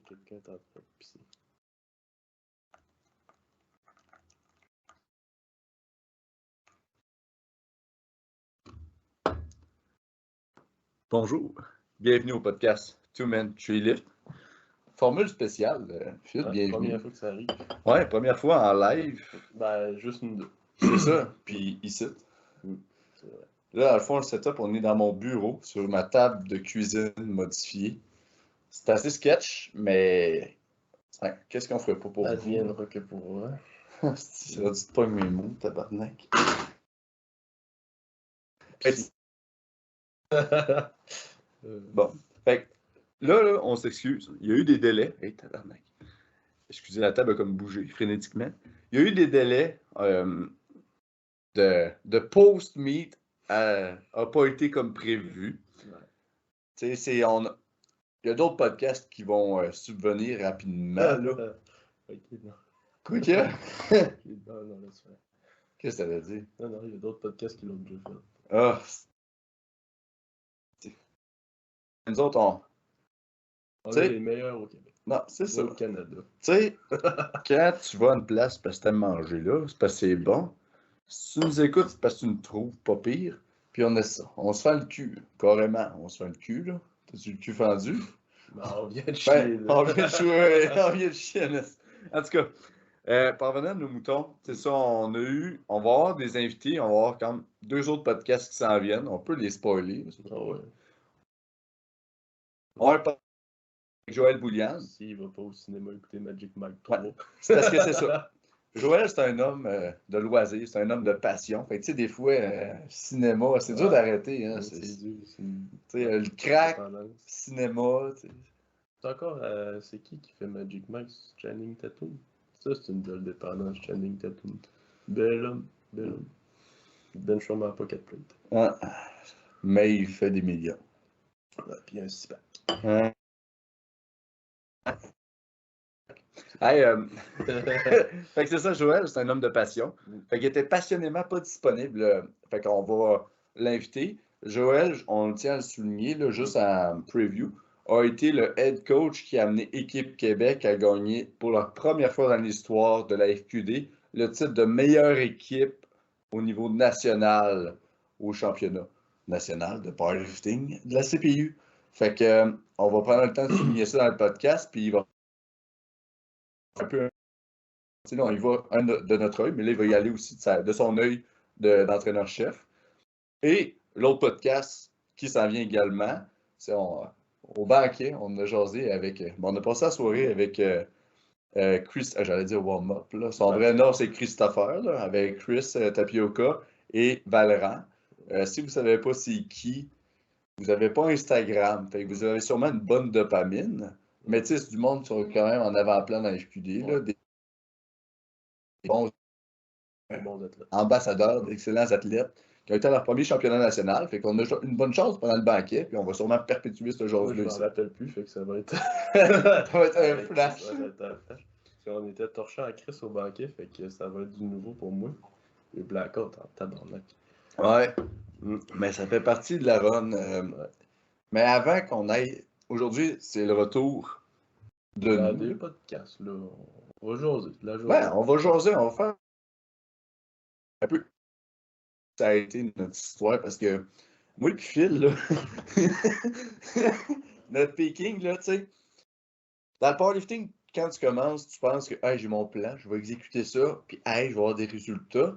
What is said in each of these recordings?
quelqu'un est en train de pisser. Bonjour, bienvenue au podcast Two Men, Three Lift. Formule spéciale, Phil, Ouais, bienvenue. première fois que ça arrive. Ouais, première fois en live. Ben, juste nous deux. C'est ça, puis ici. C'est vrai. Là, à le fond, le setup, on est dans mon bureau, sur ma table de cuisine modifiée. C'est assez sketch, mais ouais, qu'est-ce qu'on ferait pas pour vous? Adviendra que pourra. C'est là, tu te pognes mes mots, tabarnak. Puis- Bon, fait que là, on s'excuse. Il y a eu des délais. Hey, tabarnak. Excusez, la table a comme bougé frénétiquement. Il y a eu des délais de post-meet n'a pas été comme prévu. Ouais. Tu sais, il y a d'autres podcasts qui vont subvenir rapidement. Là. Ok, non. Quoi qu'il y a? Non, laisse faire. Qu'est-ce que ça veut dire? Non, il y a d'autres podcasts qui l'ont déjà fait. Ah, nous autres, On T'sais- est les meilleurs au Québec. non, c'est ça. Au Canada. Tu sais, quand tu vas à une place parce que t'aimes manger là, c'est parce que c'est bon. Si tu nous écoutes, c'est parce que tu nous trouves pas pire. Puis on a ça. On se fait le cul, carrément. On se fait le cul, là. T'as-tu le cul fendu? Ben, on vient de chier, là. On vient de jouer, on vient de chier. En tout cas, parvenant à nos moutons, c'est ça, on va avoir des invités, on va avoir comme 2 autres podcasts qui s'en viennent. On peut les spoiler. Ah ouais. On va parler avec Joël Boulian. S'il va pas au cinéma écouter Magic Mike 3. Ouais. C'est parce que c'est ça. Joël, c'est un homme de loisir, c'est un homme de passion. Fait que, tu sais, des fois, cinéma, c'est dur d'arrêter. Hein, c'est dur. Le crack, cinéma, tu sais. C'est encore, c'est qui fait Magic Mike? Channing Tatum? Ça, c'est une belle dépendance, Channing Tatum. Bel homme. Il donne sûrement pas 4 plates. Ah, mais il fait des millions. Ouais, puis un 6-pack. Hein? Hey, fait que c'est ça, Joël, c'est un homme de passion. Fait qu'il était passionnément pas disponible. Fait qu'on va l'inviter. Joël, on le tient à le souligner, là, juste en preview, a été le head coach qui a amené Équipe Québec à gagner pour la première fois dans l'histoire de la FQD le titre de meilleure équipe au niveau national au championnat national de powerlifting de la CPU. Fait que on va prendre le temps de souligner ça dans le podcast, puis il va un peu. Là, on y va de notre œil, mais là, il va y aller aussi de son œil d'entraîneur-chef. Et l'autre podcast qui s'en vient également, c'est au banquet, on a jasé avec. On a passé la soirée avec Chris, j'allais dire warm-up. Son vrai nom, c'est Christopher, là, avec Chris Tapioca et Valran. Si vous ne savez pas c'est qui, vous n'avez pas Instagram. Fait que vous avez sûrement une bonne dopamine. Mais tu sais, c'est du monde qui sont quand même en avant-plan dans la FQD. Là, des bons ambassadeurs, d'excellents athlètes qui ont été à leur premier championnat national. Fait qu'on a une bonne chance pendant le banquet, puis on va sûrement perpétuer ce genre-là. Je m'en rappelle plus, fait que ça va être. Ça va être un flash. Ça va être un flash. Parce qu'on était torchés à Chris au banquet, fait que ça va être du nouveau pour moi. Le blackout en tabarnak. Ouais. Mais ça fait partie de la run. Ouais. Mais avant qu'on aille. Aujourd'hui, c'est le retour de Dans nous. des podcasts, là. On va jaser. La journée. Ouais, on va jaser, on va faire un peu. Ça a été notre histoire parce que moi et puis Phil, là, notre peaking, là, tu sais, dans le powerlifting, quand tu commences, tu penses que hey, j'ai mon plan, je vais exécuter ça, puis hey, je vais avoir des résultats.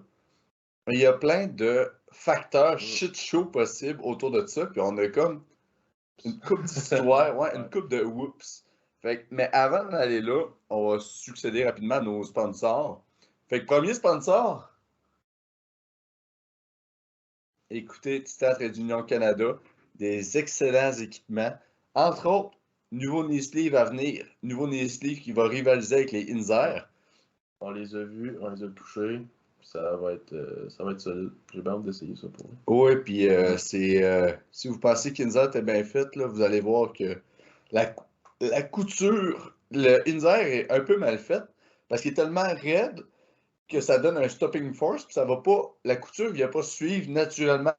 Mais il y a plein de facteurs shit show possibles autour de ça, puis on a comme une coupe d'histoire, ouais, une coupe de whoops. Fait que, mais avant d'aller là, on va succéder rapidement à nos sponsors. Fait que premier sponsor, écoutez, Titan Trade Union Canada, des excellents équipements. Entre autres, nouveau knee sleeve à venir. Nouveau knee sleeve qui va rivaliser avec les Inzer. On les a vus, on les a touchés. Ça va être solide. J'ai bien hâte d'essayer ça pour eux. Oui, puis si vous pensez qu'Inzer était bien fait, là, vous allez voir que la couture, le Inzer est un peu mal faite parce qu'il est tellement raide que ça donne un stopping force, puis ça va pas, la couture ne vient pas suivre naturellement.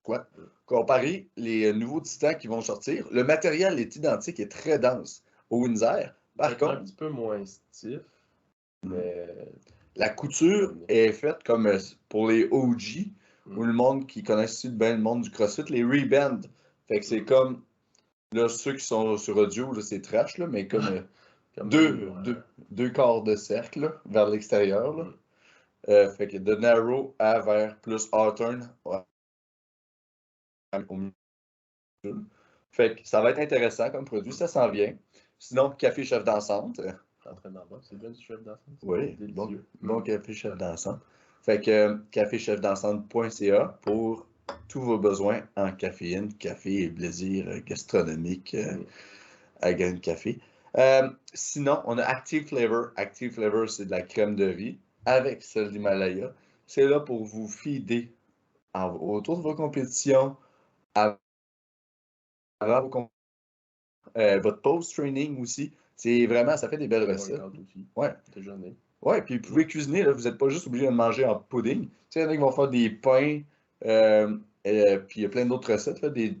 Quoi? comparer les nouveaux titans qui vont sortir. Le matériel est identique et très dense au Windsor. Par Peut-être un contre, petit peu moins stiff, mais la couture est faite comme pour les OG, ou le monde qui connaissent bien le monde du CrossFit, les reband. Fait que c'est comme, là, ceux qui sont sur audio, là, c'est trash, là, mais comme, comme deux quarts de cercle là, vers l'extérieur. Là. Fait que de narrow à vers plus hard-turn au milieu. Fait que ça va être intéressant comme produit, ça s'en vient. Sinon, café chef dansante. en train d'en boire. C'est bien du chef dansante. Oui, bon café chef dansante. Fait que caféchefdansante.ca pour tous vos besoins en caféine, café et plaisir gastronomique à grain de café. Sinon, on a Active Flavor. Active Flavor, c'est de la crème de riz avec celle d'Himalaya. C'est là pour vous feeder autour de vos compétitions, avant votre post-training aussi. C'est vraiment, ça fait des belles recettes. Ouais. Déjeuner. Ouais, puis vous pouvez cuisiner, là, vous n'êtes pas juste obligé de manger en pudding. Tu sais, il y en a qui vont faire des pains, puis il y a plein d'autres recettes, là, des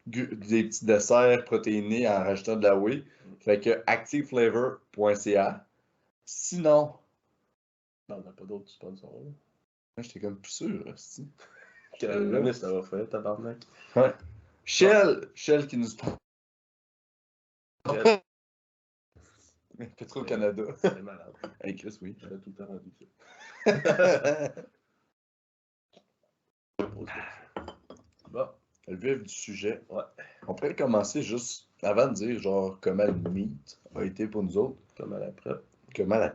petits desserts protéinés en rajoutant de la whey. Fait que activeflavor.ca. Sinon, on n'a pas d'autres sponsors. Moi, j'étais comme plus sûr. Quelle année ça va faire, tabarnak? Ouais. Shell qui nous sponsor. Petro-Canada. C'est malade. Hey, Chris, oui. J'avais tout le temps rendu ça. Bon. Le vif du sujet. Ouais. On pourrait commencer juste avant de dire, genre, comment le meet a été pour nous autres. Comme à la prep. Comment la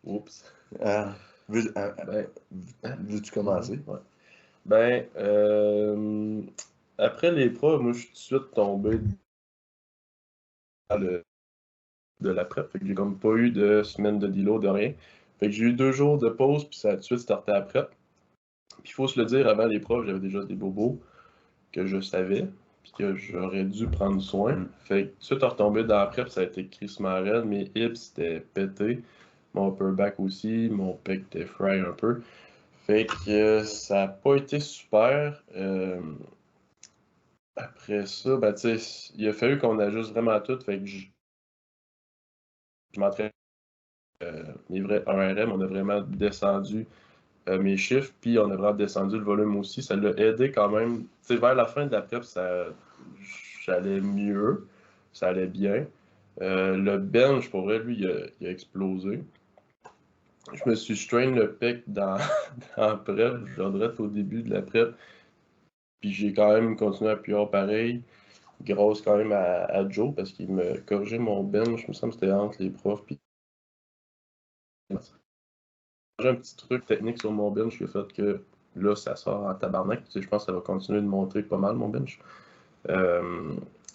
Oups. Veux-tu commencer? Ouais. Ben, après l'épreuve, moi, je suis tout de suite tombé de la prep. Fait que j'ai comme pas eu de semaine de deload, de rien. Fait que j'ai eu 2 jours de pause, puis ça a tout de suite starté la prep. Puis il faut se le dire, avant l'épreuve, j'avais déjà des bobos que je savais, puis que j'aurais dû prendre soin. Fait que tout de suite, retombé dans la prep, ça a été Chris Marel. Mes hips, c'était pété. Mon upper back aussi, mon pec était fry un peu. Fait que ça n'a pas été super. Après ça, ben, tu sais, il a fallu qu'on ajuste vraiment tout. Fait que je m'entraîne mes vrais 1RM, on a vraiment descendu mes chiffres, puis on a vraiment descendu le volume aussi. Ça l'a aidé quand même. Tu sais, vers la fin de la prep, j'allais mieux, ça allait bien. Le bench, pour vrai, lui, il a explosé. Je me suis strain le pec dans la prep, je dirais au début de la prep. Puis j'ai quand même continué à appuyer pareil. Grosse quand même à Joe parce qu'il me corrigeait mon bench. Je me semble que c'était entre les profs. Puis j'ai un petit truc technique sur mon bench qui a fait que là, ça sort en tabarnak. Tu sais, je pense que ça va continuer de monter pas mal mon bench.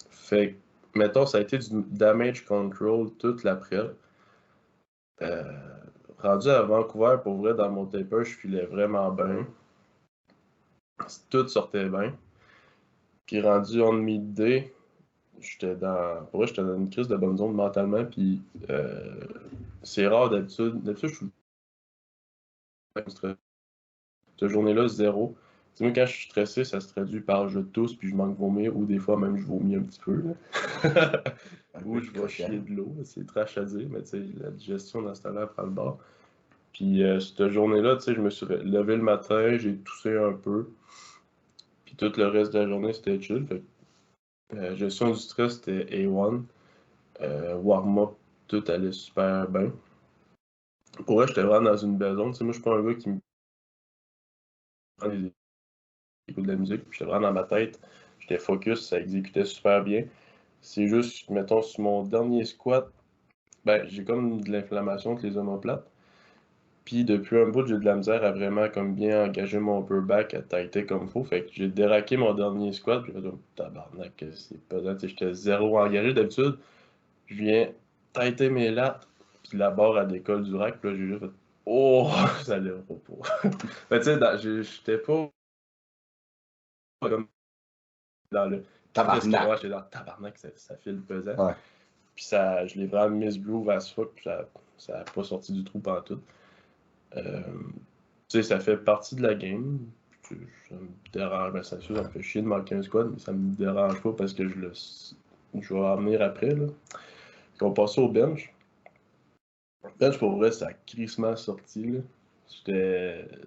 Fait que, mettons, ça a été du damage control toute l'après. Rendu à Vancouver, pour vrai, dans mon taper, je filais vraiment bien. Tout sortait bien. Puis rendu on midday, j'étais dans une crise de bonne zone mentalement. Puis c'est rare d'habitude. D'habitude, je suis cette journée-là, zéro. Tu sais, moi, quand je suis stressé, ça se traduit par je tousse puis je manque de vomir, ou des fois même je vomis un petit peu. Ou je vais chier de l'eau. C'est trash à dire, mais tu sais, la digestion dans ce temps-là prend le bord. Puis cette journée-là, tu sais, je me suis levé le matin, j'ai toussé un peu. Puis tout le reste de la journée, c'était chill. Fait gestion du stress, c'était A1. Warm-up, tout allait super bien. Pour vrai, j'étais vraiment dans une belle zone. Tu sais, moi, je suis pas un gars qui me prend des écoute de la musique, puis j'étais vraiment dans ma tête. J'étais focus, ça exécutait super bien. C'est juste, mettons, sur mon dernier squat, ben, j'ai comme de l'inflammation avec les omoplates. Puis depuis un bout, j'ai de la misère à vraiment comme bien engager mon upper back, à tighter comme il faut. Fait que j'ai déraqué mon dernier squat, puis j'ai fait tabarnak, c'est pesant. J'étais zéro engagé d'habitude. Je viens tighter mes lattes, puis la barre à décolle du rack, puis là j'ai juste fait oh, ça lève pas. Mais tu sais, j'étais pas comme dans le tabarnak. J'étais dans tabarnak, ça file pesant. Ouais. Puis ça, je l'ai vraiment misgroove as fuck, puis ça a pas sorti du trou pantoute. Tu sais, ça fait partie de la game. ça me dérange. Ben, ça me fait chier de manquer un squat, mais ça me dérange pas parce que je vais en venir après. Là. On passe au bench. Le bench, pour vrai, ça a crissement sorti. Là.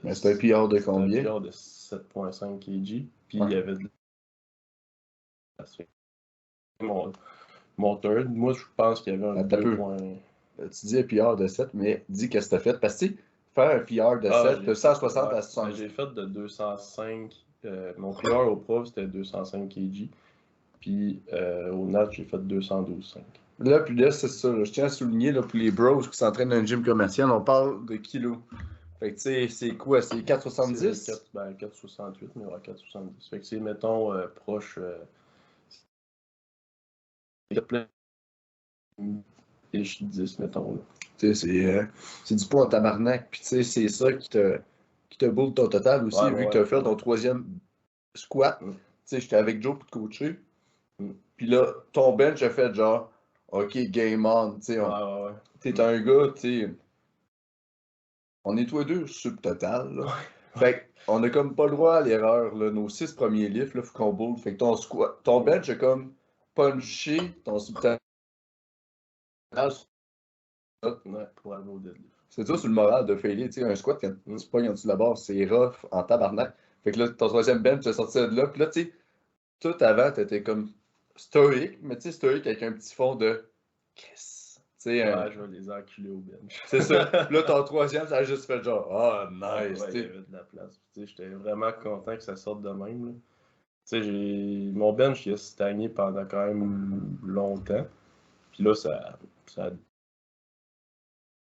Mais c'était un PR de combien? C'était un PR de 7,5 kg. Puis il y avait de mon third. Moi, je pense qu'il y avait un 2 points. Tu dis un PR de 7, mais dis qu'est-ce que t'as fait. Parce que faire un PR de 7, de 160 à 70. J'ai fait de 205. Mon PR au prof, c'était 205 kg. Puis au nat, j'ai fait 212,5. Là, puis là, c'est ça. Là, je tiens à souligner, là, pour les bros qui s'entraînent dans un gym commercial, on parle de kilos. Fait que, tu sais, c'est quoi? C'est 4,70? 4,68, mais ouais, 4,70. Fait que c'est, mettons, proche. Et je 10, mettons. Tu sais, c'est du poids en tabarnak. Puis, tu sais, c'est ça qui te boule ton total aussi, vu que tu as fait ton troisième squat. Tu sais, j'étais avec Joe pour te coacher. Puis là, ton bench a fait genre, OK, game on. Tu sais, t'es un gars, tu sais. On est tous les deux subtotal. Là. Fait qu'on a comme pas le droit à l'erreur. Là. Nos 6 premiers lifts, il faut qu'on boule. Fait que ton bench a comme punché ton subtotal. Pour aller au deadlift. C'est ça sur le moral de faillir. Tu sais, un squat, quand tu pognes en dessous de la barre, c'est rough en tabarnak. Fait que là, ton troisième bench, tu es sorti de là. Puis là, tu sais, tout avant, t'étais comme stoïque, mais tu sais, stoïque avec un petit fond de Chris. Je vais les enculer au bench. C'est ça. Là, ton troisième, ça a juste fait genre, ah, nice. Il y avait de la place. J'étais vraiment content que ça sorte de même. Mon bench, il a stagné pendant quand même longtemps. Puis là, ça a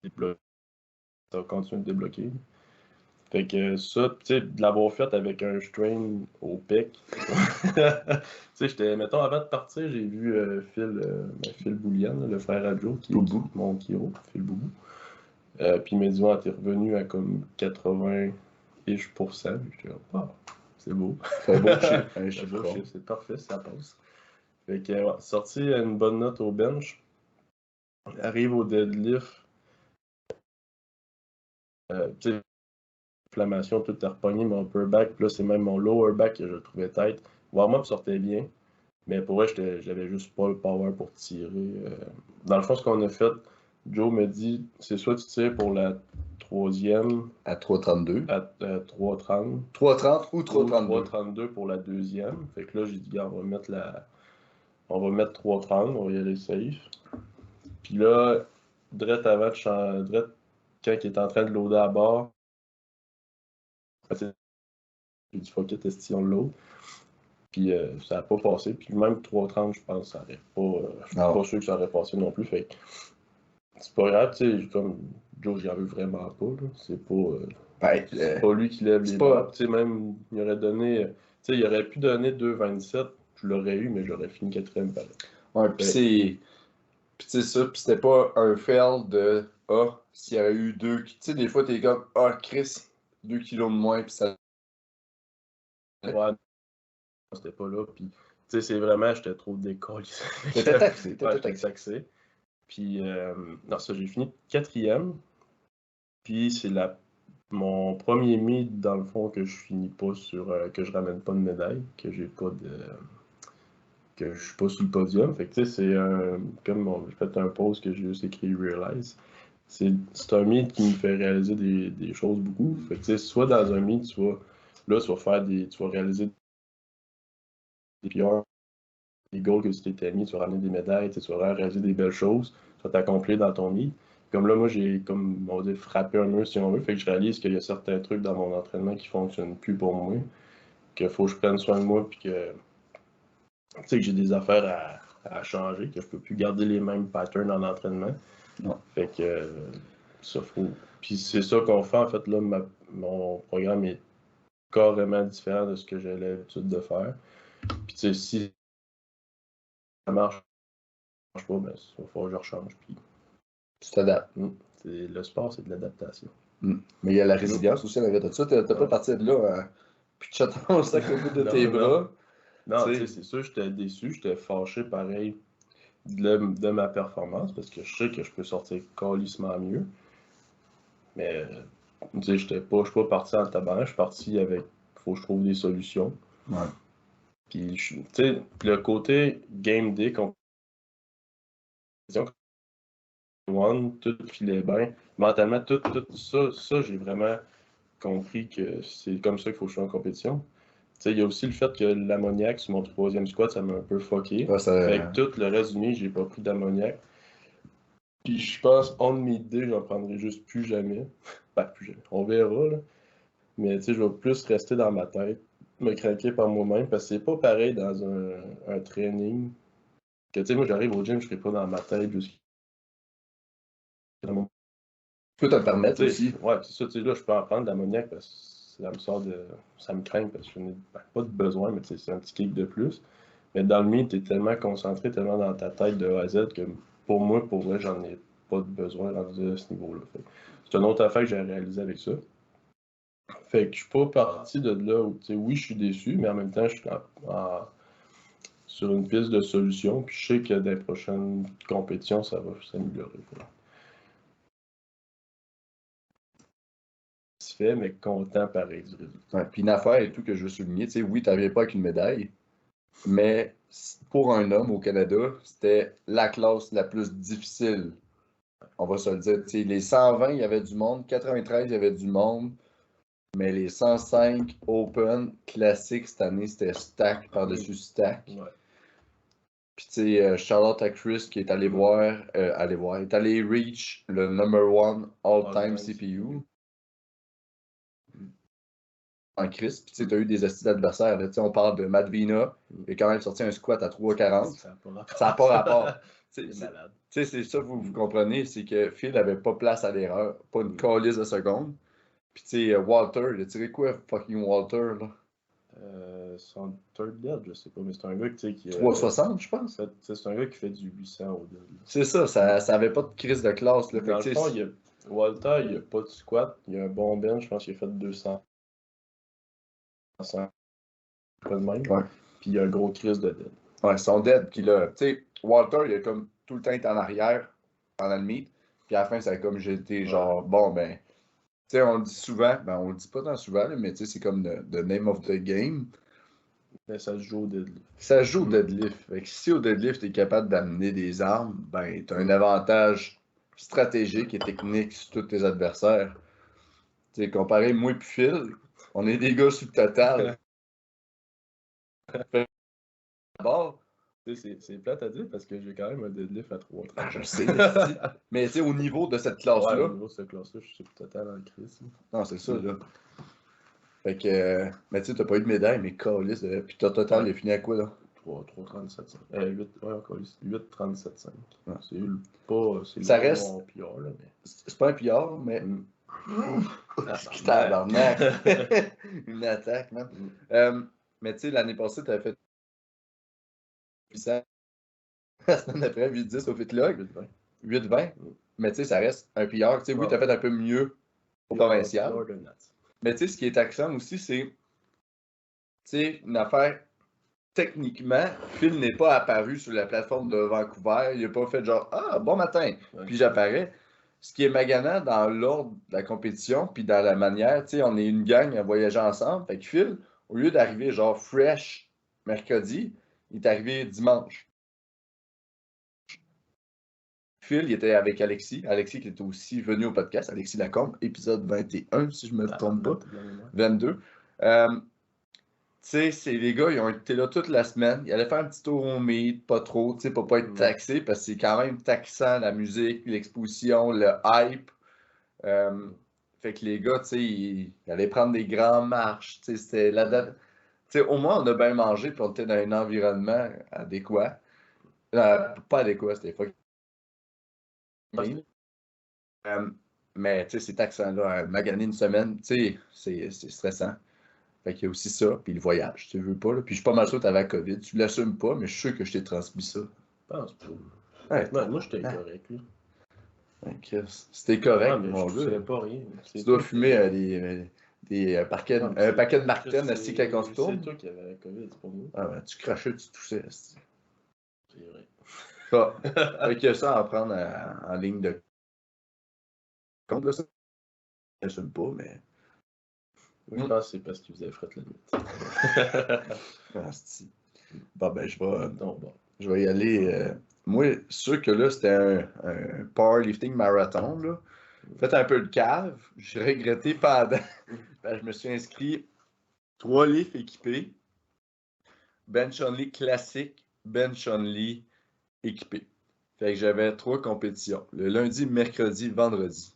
débloqué. Ça a continué de débloquer. Fait que ça, tu sais, de l'avoir fait avec un strain au pec. Tu sais, mettons, avant de partir, j'ai vu Phil Boulian, le frère à Joe, qui est mon Kiro, Phil Boubou. Puis il m'a dit, t'es revenu à comme 80-ish%. J'étais là, c'est beau. C'est beau chiffre. C'est parfait, ça passe. Fait que, sorti une bonne note au bench. Arrive au deadlift. Tu sais, inflammation, tout a repogné mon upper back. Puis là, c'est même mon lower back que je trouvais tête. Warm-up sortait bien. Mais pour vrai, j'avais juste pas le power pour tirer. Dans le fond, ce qu'on a fait, Joe me dit, c'est soit tu tires pour la troisième. À 3,32. À 3,30. 3,30 ou 3,32. 3,32 pour la deuxième. Fait que là, j'ai dit, on va mettre 3,30, on va y aller safe. Puis là, direct avant, quand il est en train de loader à bord, j'ai dit fuck it, est-ce qu'on load? Puis ça n'a pas passé. Puis même 3,30, je pense, ça n'aurait pas. Je suis pas sûr que ça aurait passé non plus. Fait que c'est pas grave, tu sais, comme Joe, j'y en veux vraiment pas. Là. C'est pas lui qui lève les bras. Tu sais, même, il aurait donné. Tu sais, il aurait pu donner 2,27. Je l'aurais eu, mais j'aurais fini 4e palette. Ouais, puis c'est. Puis tu sais ça, puis c'était pas un fail de s'il y avait eu 2. Tu sais, des fois, t'es comme Chris, 2 kilos de moins, puis ça. Ouais, c'était pas là. Puis, tu sais, c'est vraiment, j'étais trop décollé. T'étais taxé. J'étais taxé. Puis, non, ça, j'ai fini 4e. Puis, c'est mon premier meet, dans le fond, que je finis pas que je ramène pas de médaille, que j'ai pas de. Que je suis pas sur le podium. Fait que, tu sais, c'est comme j'ai fait un post que j'ai juste écrit Realize. C'est un meet qui me fait réaliser des choses beaucoup. Fait que, tu sais, soit dans un meet, tu vas réaliser des PR, des goals que tu t'étais mis, tu vas ramener des médailles, tu vas réaliser des belles choses, tu vas t'accomplir dans ton meet. Comme là, moi, j'ai, comme on dit, frappé un mur si on veut. Fait que je réalise qu'il y a certains trucs dans mon entraînement qui fonctionnent plus pour moi, qu'il faut que je prenne soin de moi, puis que, tu sais, que j'ai des affaires à changer, que je peux plus garder les mêmes patterns en entraînement. Non. Fait que ça faut. Puis c'est ça qu'on fait, en fait, là, mon programme est carrément différent de ce que j'ai l'habitude de faire. Puis tu sais, si ça marche pas, ben, il va falloir que je rechange. Puis tu t'adaptes. Le sport, c'est de l'adaptation. Mais il y a la résilience aussi à l'arrêt de ça. T'as pas parti de là, puis tu ton sac au bout de tes bras. Non, tu sais, c'est sûr, j'étais déçu, j'étais fâché pareil de ma performance parce que je sais que je peux sortir calissement mieux. Mais, tu sais, je suis pas parti en tabac, je suis parti avec faut que je trouve des solutions. Ouais. Puis, tu sais, le côté game day, tout filait bien. Mentalement, tout ça, j'ai vraiment compris que c'est comme ça qu'il faut que je sois en compétition. Tu sais, il y a aussi le fait que l'ammoniaque sur mon troisième squat, ça m'a un peu fucké. Ouais, Fait que tout le reste du nuit, j'ai pas pris d'ammoniaque. Puis je pense, on mid-day, j'en prendrai juste plus jamais. Ben, plus jamais. On verra, là. Mais tu sais, je vais plus rester dans ma tête, me craquer par moi-même, parce que c'est pas pareil dans un training. Que tu sais, moi, j'arrive au gym, je serai pas dans ma tête jusqu'à mon. Tu peux te le permettre aussi. Ouais, c'est ça, tu sais, là, je peux en prendre de l'ammoniaque parce que ça me sort de. Ça me craint parce que je n'ai pas de besoin, mais tu sais, c'est un petit kick de plus. Mais dans le mid, t'es tellement concentré, tellement dans ta tête de A à Z que pour vrai, j'en ai pas de besoin rendu à ce niveau-là. C'est une autre affaire que j'ai réalisé avec ça. Fait que je suis pas parti de là où, tu sais, oui, je suis déçu, mais en même temps, je suis sur une piste de solution, puis je sais que dans les prochaines compétitions, ça va s'améliorer. Satisfait, mais content pareil du résultat. Ouais, puis une affaire et tout que je veux souligner, tu sais, oui, tu n'arrivais pas avec une médaille, mais pour un homme au Canada, c'était la classe la plus difficile. On va se le dire. Tu sais, les 120, il y avait du monde. 93, il y avait du monde. Mais les 105 Open classiques cette année, c'était stack par-dessus stack. Ouais. Puis tu sais, Charlotte à Chris qui est allé voir, est allé reach le number one all-time CPU. En Chris, puis tu sais, t'as eu des astuces d'adversaires. Tu sais, on parle de Madvina, il a quand même sorti un squat à 3,40. Ça n'a pas rapport. Tu sais, c'est ça, vous comprenez, c'est que Phil n'avait pas place à l'erreur, pas une calice de seconde. Puis tu sais, Walter, il a tiré quoi, fucking Walter, là? Son third dead, je sais pas, mais c'est un gars qui 360, je pense. C'est un gars qui fait du 800 au dead. C'est ça, ça avait pas de crise de classe. Là. Dans le fond, Walter, il a pas de squat, il a un bon bench, je pense qu'il a fait 200. Pas de même. Ouais. Puis il a un gros crise de dead. Ouais, son dead. Puis là, tu sais, Walter, il a comme tout le temps été en arrière pendant le meet. Puis à la fin, ça a comme j'étais genre, bon, ben, tu sais, on le dit souvent, ben, on le dit pas tant souvent, là, mais tu sais, c'est comme the name of the game. Mais ça se joue au deadlift. Ça se joue au deadlift. Fait que si au deadlift, tu es capable d'amener des armes, ben, tu as un avantage stratégique et technique sur tous tes adversaires. Tu sais, comparé moi et Phil, on est des gars sur le total. D'abord, c'est plate à dire parce que j'ai quand même un deadlift à 3 ben, je sais, mais tu sais, au niveau de cette classe-là. Ouais, au niveau de cette classe-là, je suis sur le total en crise. Non, c'est ça, là. Fait que, mais tu sais, t'as pas eu de médaille, mais calice. Puis ton total, il est fini à quoi, là? 3,37,5. 8, ouais, encore 8,37,5. Ouais. C'est pas. Ça reste. Bon PR, là, mais. C'est pas un PR, mais. Tabarnak! Une attaque, man. Mais tu sais, l'année passée, t'avais fait. La semaine après, 8-10 au Fitlog. 8-20. Mais tu sais, ça reste un PR. Tu sais, oui, t'as fait un peu mieux au provincial. Mais tu sais, ce qui est taxant aussi, c'est. Tu sais, une affaire. Techniquement, Phil n'est pas apparu sur la plateforme de Vancouver. Il n'a pas fait genre ah, bon matin, puis j'apparais. Ce qui est maganant dans l'ordre de la compétition, puis dans la manière, tu sais, on est une gang à voyager ensemble. Fait que Phil, au lieu d'arriver genre fresh mercredi, il est arrivé dimanche. Phil, il était avec Alexis. Alexis qui était aussi venu au podcast. Alexis Lacombe, épisode 21, si je ne me trompe pas. 22. Tu sais, les gars, ils ont été là toute la semaine. Ils allaient faire un petit tour au meet, pas trop, tu sais, pour pas être taxés, parce que c'est quand même taxant, la musique, l'exposition, le hype. Fait que les gars, tu sais, ils allaient prendre des grandes marches. Tu sais, c'était la date. Tu sais, au moins, on a bien mangé, puis on était dans un environnement adéquat. Pas adéquat, c'était fucking. Mais, tu sais, c'est taxant, là. Maganer une semaine, tu sais, c'est stressant. Fait qu'il y a aussi ça, puis le voyage, tu veux pas, là. Puis je suis pas mal sûr que t'avais la COVID. Tu l'assumes pas, mais je suis sûr que je t'ai transmis ça. Je pense pas. Ouais, moi, j'étais correct, là. C'était correct, mais mon je gars. pas rien. Tu dois fumer un paquet de Martin assis quand on se tourne. C'est toi qui avais la COVID, c'est pas moi. Ah ben, tu crachais, tu toussais. C'est vrai. Fait qu'il y a ça à prendre en ligne de compte, là, ça. Je l'assume pas, mais... Je pense que c'est parce qu'il faisait fret la nuit. Bon, ben, je vais y aller. Moi, sûr que là, c'était un powerlifting marathon, là. Fait un peu de cave. J'ai regretté pendant. Ben, je me suis inscrit 3 lifts équipés. Bench only classique, bench only équipé. Fait que j'avais 3 compétitions. Le lundi, mercredi, vendredi.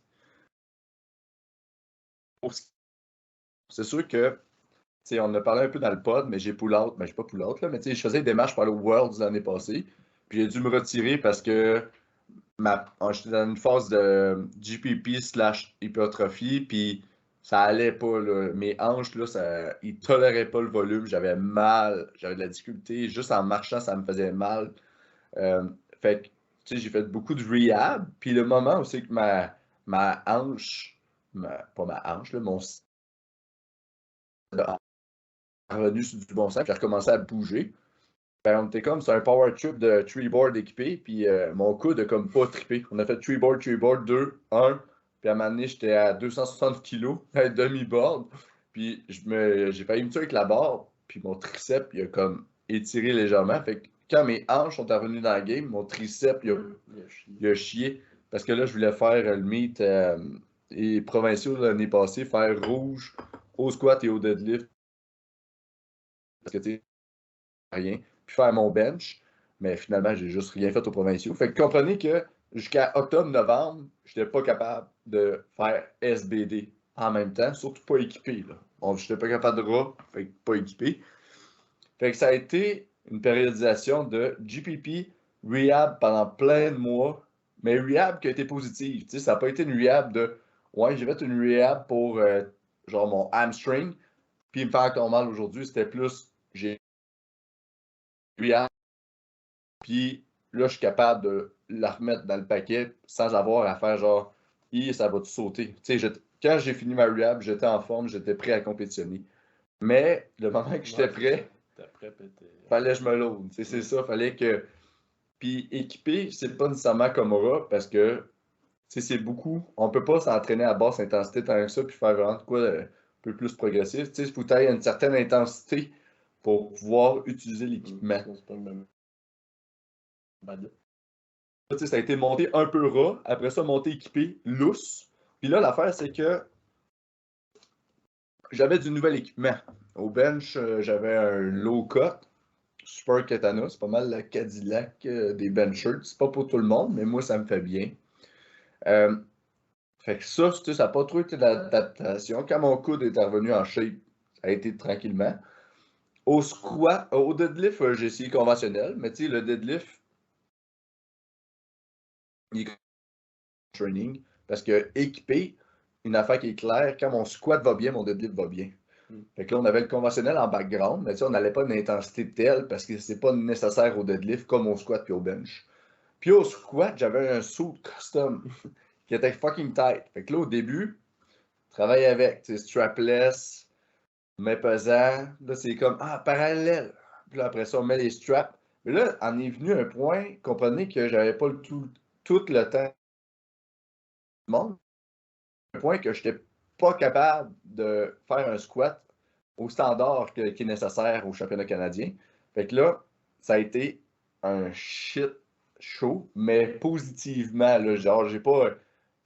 C'est sûr que, on en a parlé un peu dans le pod, mais j'ai pull out. Ben, j'ai pas pull out, là, mais je faisais des démarches pour aller au Worlds l'année passée. Puis j'ai dû me retirer parce que j'étais dans une phase de GPP / hypertrophie, puis ça allait pas, là. Mes hanches, là, ils toléraient pas le volume. J'avais mal, j'avais de la difficulté. Juste en marchant, ça me faisait mal. Fait que, j'ai fait beaucoup de rehab. Puis le moment où c'est que ma hanche, pas ma hanche, là, mon revenu sur du bon sens, puis j'ai recommencé à bouger. Ben, on était comme sur un power trip de 3 board équipé, puis mon coude a comme pas trippé. On a fait 3 board, 2, 1, puis à un moment donné, j'étais à 260 kg, à demi-board, puis j'ai failli me tuer avec la barre, puis mon triceps, il a comme étiré légèrement. Fait que quand mes hanches sont revenues dans le game, mon triceps, il a chié. Parce que là, je voulais faire le meet et provinciaux l'année passée, faire rouge au squat et au deadlift. Parce que tu sais, rien. Puis faire mon bench. Mais finalement, j'ai juste rien fait aux provinciaux. Fait que comprenez que jusqu'à octobre-novembre, je n'étais pas capable de faire SBD en même temps, surtout pas équipé. Je n'étais pas capable de ras, fait que pas équipé. Fait que ça a été une périodisation de GPP, rehab pendant plein de mois, mais rehab qui a été positive. Ça n'a pas été une rehab de ouais, j'ai fait une rehab pour genre mon hamstring, puis il me fait encore mal aujourd'hui. C'était plus j'ai rehab, puis là, je suis capable de la remettre dans le paquet sans avoir à faire genre, ça va tout sauter. Quand j'ai fini ma rehab, j'étais en forme, j'étais prêt à compétitionner. Mais le moment que j'étais prêt, fallait que je me load. C'est ça, fallait que. Puis équipé, c'est pas nécessairement comme aura parce que c'est beaucoup. On peut pas s'entraîner à basse intensité tant que ça puis faire vraiment de quoi un peu plus progressif. Il faut que tu aies une certaine intensité pour pouvoir utiliser l'équipement. Ça a été monté un peu ras, après ça, monté équipé, loose. Puis là, l'affaire, c'est que j'avais du nouvel équipement. Au bench, j'avais un low cut, Super Katana, c'est pas mal la Cadillac des benchers. C'est pas pour tout le monde, mais moi, ça me fait bien. Fait que ça, ça n'a pas trop été d'adaptation. Quand mon coude est revenu en shape, ça a été tranquillement. Au squat, au deadlift, j'ai essayé conventionnel, mais tu sais, le deadlift, il est training, parce que équipé, une affaire qui est claire, quand mon squat va bien, mon deadlift va bien. Fait que là, on avait le conventionnel en background, mais on n'allait pas d'une intensité telle parce que c'est pas nécessaire au deadlift comme au squat puis au bench. Puis au squat, j'avais un suit custom qui était fucking tight. Fait que là, au début, je travaille avec, strapless, mais pesant. Là, c'est comme, parallèle. Puis là, après ça, on met les straps. Mais là, en est venu un point, comprenez que j'avais pas tout le temps du monde. Un point que je n'étais pas capable de faire un squat au standard qui est nécessaire au championnat canadien. Fait que là, ça a été un shit show, mais positivement, là, genre,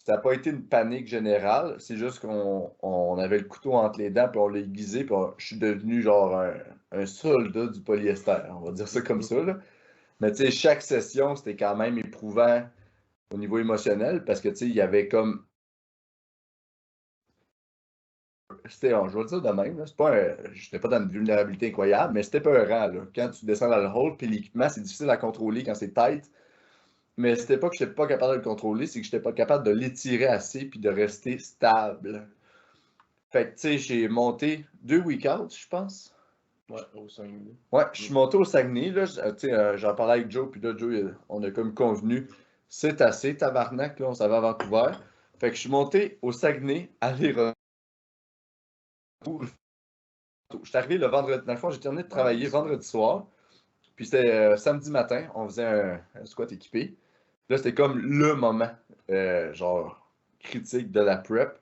ça n'a pas été une panique générale, c'est juste qu'on avait le couteau entre les dents, puis on l'a aiguisé, puis je suis devenu genre un soldat du polyester, on va dire ça comme ça, là. Mais tu sais, chaque session, c'était quand même éprouvant au niveau émotionnel, parce que tu sais, il y avait comme je vais le dire de même, j'étais pas dans une vulnérabilité incroyable, mais c'était peurant, là. Quand tu descends dans le hole, puis l'équipement, c'est difficile à contrôler quand c'est tight. Mais c'était pas que j'étais pas capable de le contrôler, c'est que j'étais pas capable de l'étirer assez puis de rester stable. Fait que, tu sais, j'ai monté 2 week-outs, je pense. Ouais, au Saguenay. Ouais, je suis monté au Saguenay, là. J'en parlais avec Joe, puis là, Joe, on a comme convenu, c'est assez, tabarnak, là, on s'en va à Vancouver. Fait que je suis monté au Saguenay, aller-retour. Je suis arrivé le vendredi. Dans le fond, j'ai terminé de travailler vendredi soir. Puis c'était samedi matin, on faisait un squat équipé. Là, c'était comme le moment, genre, critique de la prep.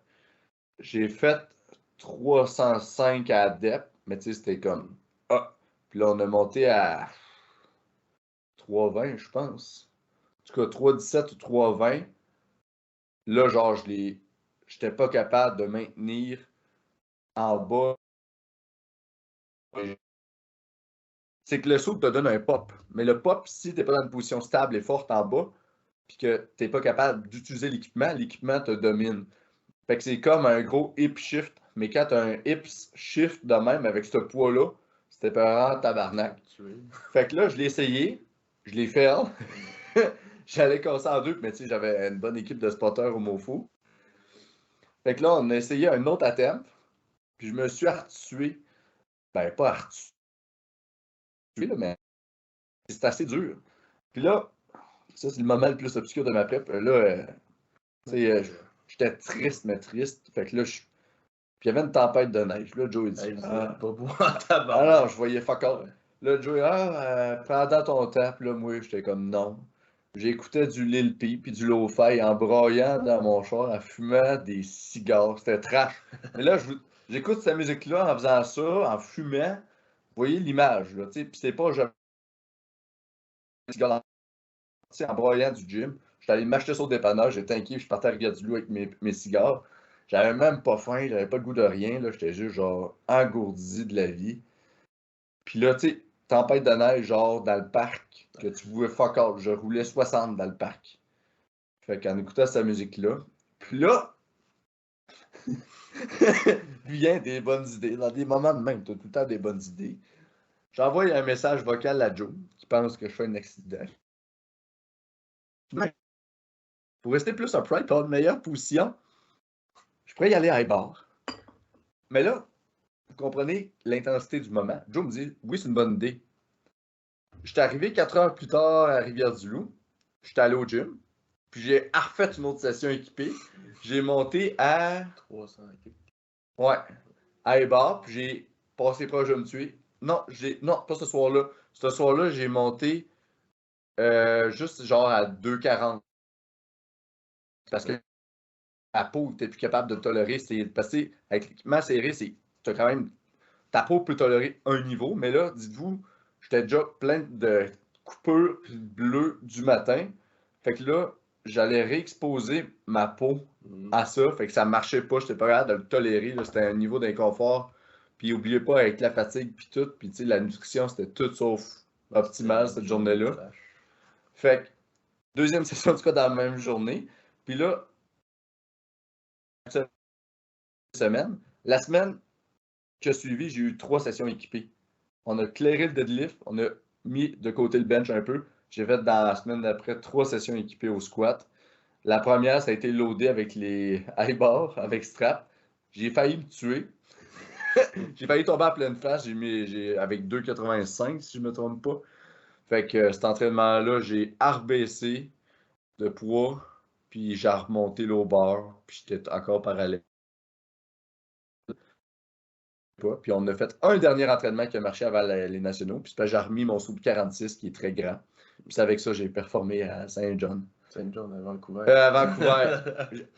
J'ai fait 305 à Adep, mais tu sais, c'était comme. Ah! Puis là, on a monté à 320, je pense. En tout cas, 317 ou 320. Là, genre, j'étais pas capable de maintenir en bas. C'est que le saut te donne un pop. Mais le pop, si t'es pas dans une position stable et forte en bas, puis que t'es pas capable d'utiliser l'équipement te domine. Fait que c'est comme un gros hip shift. Mais quand t'as un hip shift de même avec ce poids-là, c'était pas tabarnak. Fait que là, je l'ai essayé. Je l'ai fait. J'allais casser en deux, mais tu sais, j'avais une bonne équipe de spotters au Mofo. Fait que là, on a essayé un autre attempt. Puis je me suis artué. Ben, pas artué, là, mais c'est assez dur. Puis là, ça, c'est le moment le plus obscur de ma prep. Là, tu sais, j'étais triste, mais triste. Fait que là, puis il y avait une tempête de neige. Là, Joe, il dit. Pas beau en tabac. Ah non, je voyais fuck all. Là, Joe, prends dans ton temps. Puis là, moi, j'étais comme non. J'écoutais du Lil Peep puis du Lo-Fi en broyant dans mon char, en fumant des cigares. C'était trash. Mais là, j'écoute cette musique-là en faisant ça, en fumant. Vous voyez l'image, là, tu sais. Puis c'est pas genre en broyant du gym. J'étais allé m'acheter ça au dépanneur, j'étais inquiet, je partais à Rivière-du-Loup avec mes cigares. J'avais même pas faim, j'avais pas le goût de rien, là. J'étais juste genre engourdi de la vie. Puis là, tu sais, tempête de neige, genre dans le parc, que tu pouvais fuck out. Je roulais 60 dans le parc. Fait qu'en écoutant cette musique-là. Puis là, vient des bonnes idées. Dans des moments de même, t'as tout le temps des bonnes idées. J'envoie un message vocal à Joe, qui pense que je fais un accident. Pour rester plus upright, pour avoir une meilleure position, je pourrais y aller à bar. Mais là, vous comprenez l'intensité du moment. Joe me dit, oui, c'est une bonne idée. J'étais arrivé 4 heures plus tard à Rivière-du-Loup. J'étais allé au gym. Puis j'ai refait une autre session équipée. J'ai monté à 300. Ouais. À bar, puis j'ai passé proche de me tuer. Non, pas ce soir-là. Ce soir-là, j'ai monté juste genre à 2,40. Parce que la peau, t'es plus capable de tolérer. Parce que avec l'équipement serré, t'as quand même. Ta peau peut tolérer un niveau, mais là, dites-vous, j'étais déjà plein de coupures bleues du matin. Fait que là, j'allais réexposer ma peau à ça. Fait que ça marchait pas, j'étais pas capable de le tolérer. C'était un niveau d'inconfort. Puis oubliez pas, avec la fatigue puis tout, puis tu sais, la nutrition, c'était tout sauf optimal cette journée-là. Fait que, deuxième session du cas dans la même journée. Puis là, semaine. La semaine qui a suivi, j'ai eu 3 sessions équipées. On a clairé le deadlift, on a mis de côté le bench un peu. J'ai fait dans la semaine d'après 3 sessions équipées au squat. La première, ça a été loadé avec les high bars, avec strap. J'ai failli me tuer. J'ai failli tomber à pleine face. Avec 2,85 si je ne me trompe pas. Fait que cet entraînement-là, j'ai rebaissé de poids, puis j'ai remonté l'eau bar, puis j'étais encore parallèle. Puis on a fait un dernier entraînement qui a marché avant les nationaux, puis j'ai remis mon sous 46 qui est très grand. Puis c'est avec ça que j'ai performé à Saint-John. Saint-John à Vancouver. À Vancouver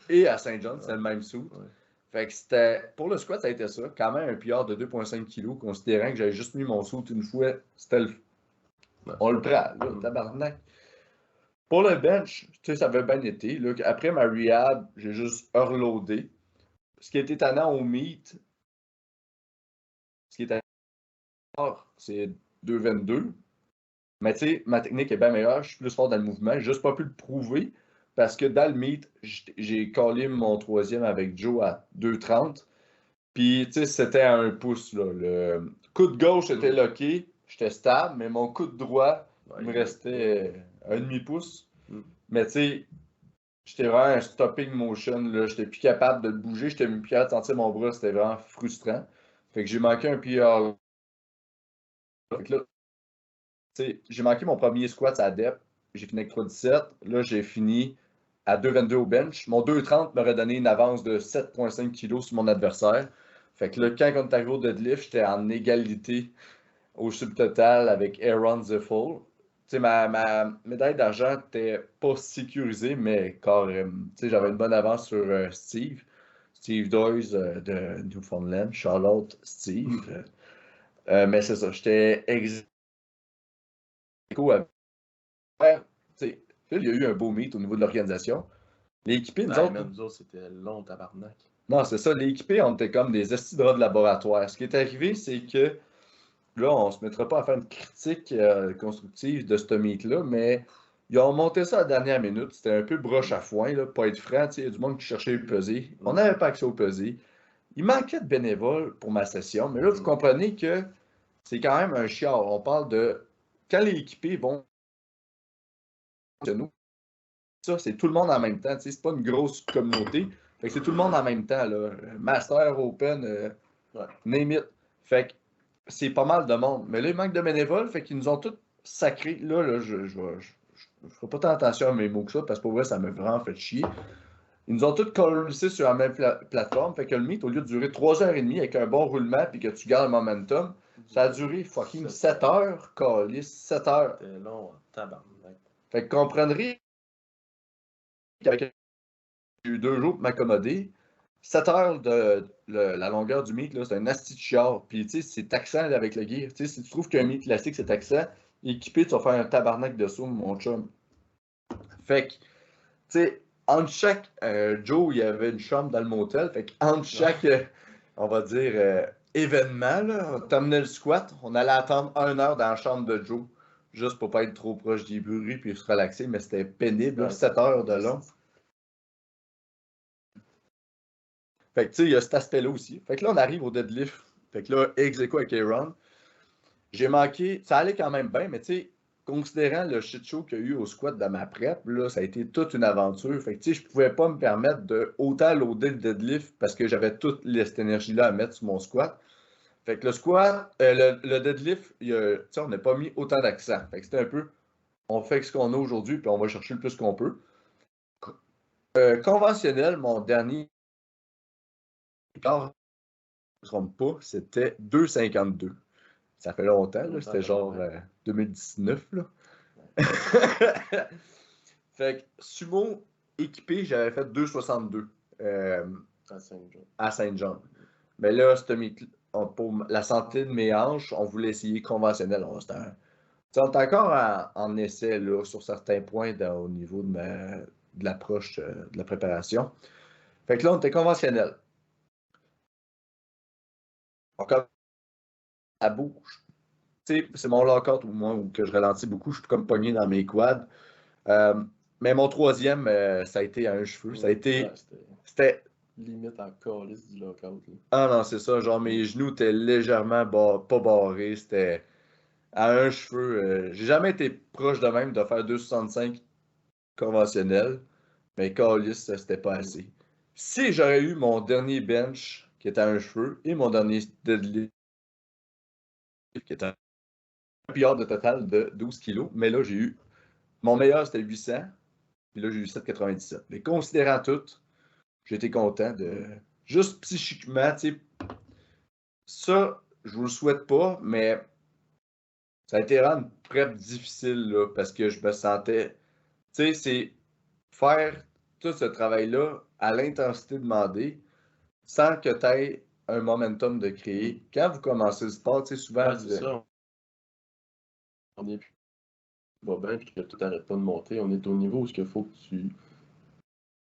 et à Saint-John, c'est le même sous. Ouais. Fait que c'était. Pour le squat, ça a été ça. Quand même un PR de 2,5 kg, considérant que j'avais juste mis mon sou une fois. C'était le. On le prend, là, tabarnak. Pour le bench, tu sais, ça avait bien été. Là. Après ma rehab, j'ai juste reloadé. Ce qui était étonnant au meet, ce qui était c'est 2,22. Mais tu sais, ma technique est bien meilleure. Je suis plus fort dans le mouvement. J'ai juste pas pu le prouver parce que dans le meet, j'ai collé mon troisième avec Joe à 2,30. Puis, tu sais, c'était à 1 pouce. Là. Le coup de gauche était locké, j'étais stable, mais mon coup de droit, il me restait 1,5 pouce. Mais tu sais, j'étais vraiment un stopping motion. Là. J'étais plus capable de le bouger, j'étais plus capable de sentir mon bras, c'était vraiment frustrant. Fait que j'ai manqué un PR. Fait que là, tu sais, j'ai manqué mon premier squat à dep. J'ai fini avec 3,17. Là, j'ai fini à 2,22 au bench. Mon 2,30 m'aurait donné une avance de 7,5 kg sur mon adversaire. Fait que là, quand on est arrivé au deadlift, j'étais en égalité au subtotal avec Aaron Ziffel. Tu sais, ma médaille d'argent n'était pas sécurisée, mais quand même, tu sais, j'avais une bonne avance sur Steve. Steve Doyce de Newfoundland. Charlotte, Steve. Mais c'est ça, j'étais ex aequo avec. Ouais, tu sais, Phil, il y a eu un beau meet au niveau de l'organisation. Les équipés, nous autres. Nous autres, c'était long, tabarnak. Non, c'est ça, les équipés, on était comme des estis de rats de laboratoire. Ce qui est arrivé, c'est que là, on se mettra pas à faire une critique constructive de ce meet-là, mais ils ont monté ça à la dernière minute. C'était un peu broche à foin, là, pour être franc. Il y a du monde qui cherchait le pesé. On n'avait pas accès au pesé. Il manquait de bénévoles pour ma session, mais là, vous comprenez que c'est quand même un chiard. On parle de quand les équipés vont de nous, ça, c'est tout le monde en même temps. C'est pas une grosse communauté. Fait que c'est tout le monde en même temps. Là. Master, Open, name it. Fait que c'est pas mal de monde. Mais là, il manque de bénévoles, fait qu'ils nous ont tous sacrés. Là, je ferai pas tant attention à mes mots que ça, parce que pour vrai, ça m'a vraiment fait chier. Ils nous ont tous collés sur la même plateforme, fait que le meet, au lieu de durer 3h30 avec un bon roulement puis que tu gardes le momentum, ça a duré fucking 7 heures, calice, 7 heures. C'était long, tabarnak. Fait que comprendrez qu'avec j'ai eu 2 jours pour m'accommoder. 7 heures de la longueur du meet, c'est un asti de chiard. Puis, tu sais, c'est taxant là, avec le gear. Tu sais, si tu trouves qu'un meet classique, c'est taxant, équipé, tu vas faire un tabarnak de saut, mon chum. Fait que, tu sais, entre chaque Joe, il y avait une chambre dans le motel. Fait qu'entre chaque, on va dire, événement, là, on terminait le squat, on allait attendre 1 heure dans la chambre de Joe. Juste pour pas être trop proche des bruits puis se relaxer, mais c'était pénible, là, 7 heures de long. Fait que tu sais, il y a cet aspect-là aussi. Fait que là, on arrive au deadlift. Fait que là, ex aequo avec Aaron. J'ai manqué, ça allait quand même bien, mais tu sais, considérant le shit show qu'il y a eu au squat dans ma prep, là, ça a été toute une aventure. Fait que tu sais, je pouvais pas me permettre de autant loader le deadlift parce que j'avais toute cette énergie-là à mettre sur mon squat. Fait que le squat, le deadlift, tu sais, on n'a pas mis autant d'accent. Fait que c'était un peu, on fait ce qu'on a aujourd'hui, puis on va chercher le plus qu'on peut. Conventionnel, mon dernier je ne me trompe pas, c'était 2,52. Ça fait longtemps, là, c'était genre 2019. Là. Fait que sumo équipé, j'avais fait 2,62 à Saint-Jean. Mais là, pour la santé de mes hanches, on voulait essayer conventionnel. On est encore en essai là, sur certains points au niveau de l'approche de la préparation. Fait que là, on était conventionnel. Encore à bouge. C'est mon lockout ou moi où que je ralentis beaucoup. Je suis comme pogné dans mes quads. Mais mon troisième, ça a été à un cheveu. Ça a été. C'était. Limite en calice du lockout. Là. Ah non, c'est ça. Genre, mes genoux étaient légèrement pas barrés. C'était à un cheveu. J'ai jamais été proche de même de faire 2,65 conventionnel. Mais calice, c'était pas assez. Si j'aurais eu mon dernier bench qui était à un cheveu et mon dernier deadlift qui était un PR de total de 12 kilos, mais là, j'ai eu. Mon meilleur, c'était 800, puis là, j'ai eu 7,97. Mais considérant tout, j'étais content de. Juste psychiquement, tu sais. Ça, je vous le souhaite pas, mais ça a été vraiment une prep difficile, là, parce que je me sentais. Tu sais, c'est faire tout ce travail-là à l'intensité demandée sans que tu aies un momentum de créer. Quand vous commencez le sport, tu sais, souvent. C'est ça. On est va bien puis que tout n'arrête pas de monter. On est au niveau où il faut que tu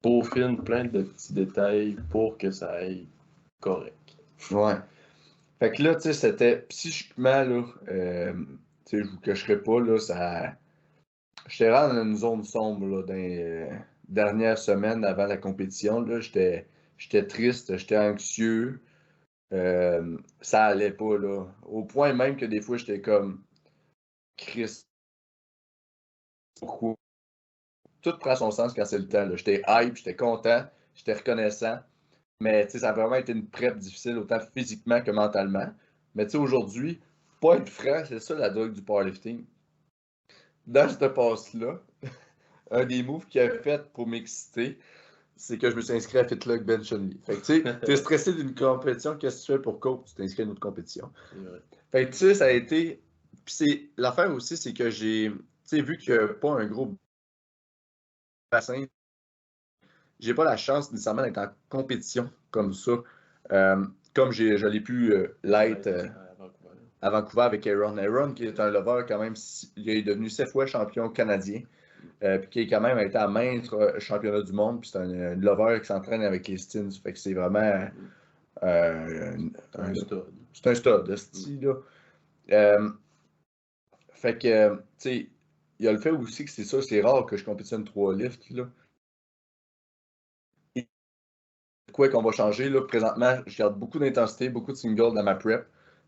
peaufines plein de petits détails pour que ça aille correct. Ouais. Fait que là, tu sais, c'était psychiquement, là, tu sais, je vous cacherai pas, là, ça. J'étais rentré dans une zone sombre, là, dans les dernières semaines avant la compétition, là, j'étais triste, j'étais anxieux, ça allait pas, là. Au point même que des fois, j'étais comme, Christ, pourquoi? Tout prend son sens quand c'est le temps, là. J'étais hype, j'étais content, j'étais reconnaissant. Mais ça a vraiment été une prep difficile, autant physiquement que mentalement. Mais aujourd'hui, pas être franc, c'est ça la drogue du powerlifting. Dans cette passe-là, un des moves qu'il a fait pour m'exciter, c'est que je me suis inscrit à FitLog Bench Only. Fait que tu sais, t'es stressé d'une compétition, qu'est-ce que tu fais pour coach? Tu t'inscris à une autre compétition. Fait que tu sais, ça a été. Puis l'affaire aussi, c'est que j'ai. Tu sais, vu qu'il n'y a pas un gros bassin, j'ai pas la chance nécessairement d'être en compétition comme ça. Comme je l'ai pu l'être à Vancouver avec Aaron. Aaron, qui est un lover quand même, il est devenu 7 fois champion canadien. Puis qui est quand même été à maintes championnats du monde. Puis c'est un lover qui s'entraîne avec les Stins. Fait que c'est vraiment un stud. C'est un stud, de style, là. Fait que, tu sais, il y a le fait aussi que c'est ça, c'est rare que je compétitionne 3 lifts, là. Quoi qu'on va changer, là, présentement, je garde beaucoup d'intensité, beaucoup de singles dans ma prep,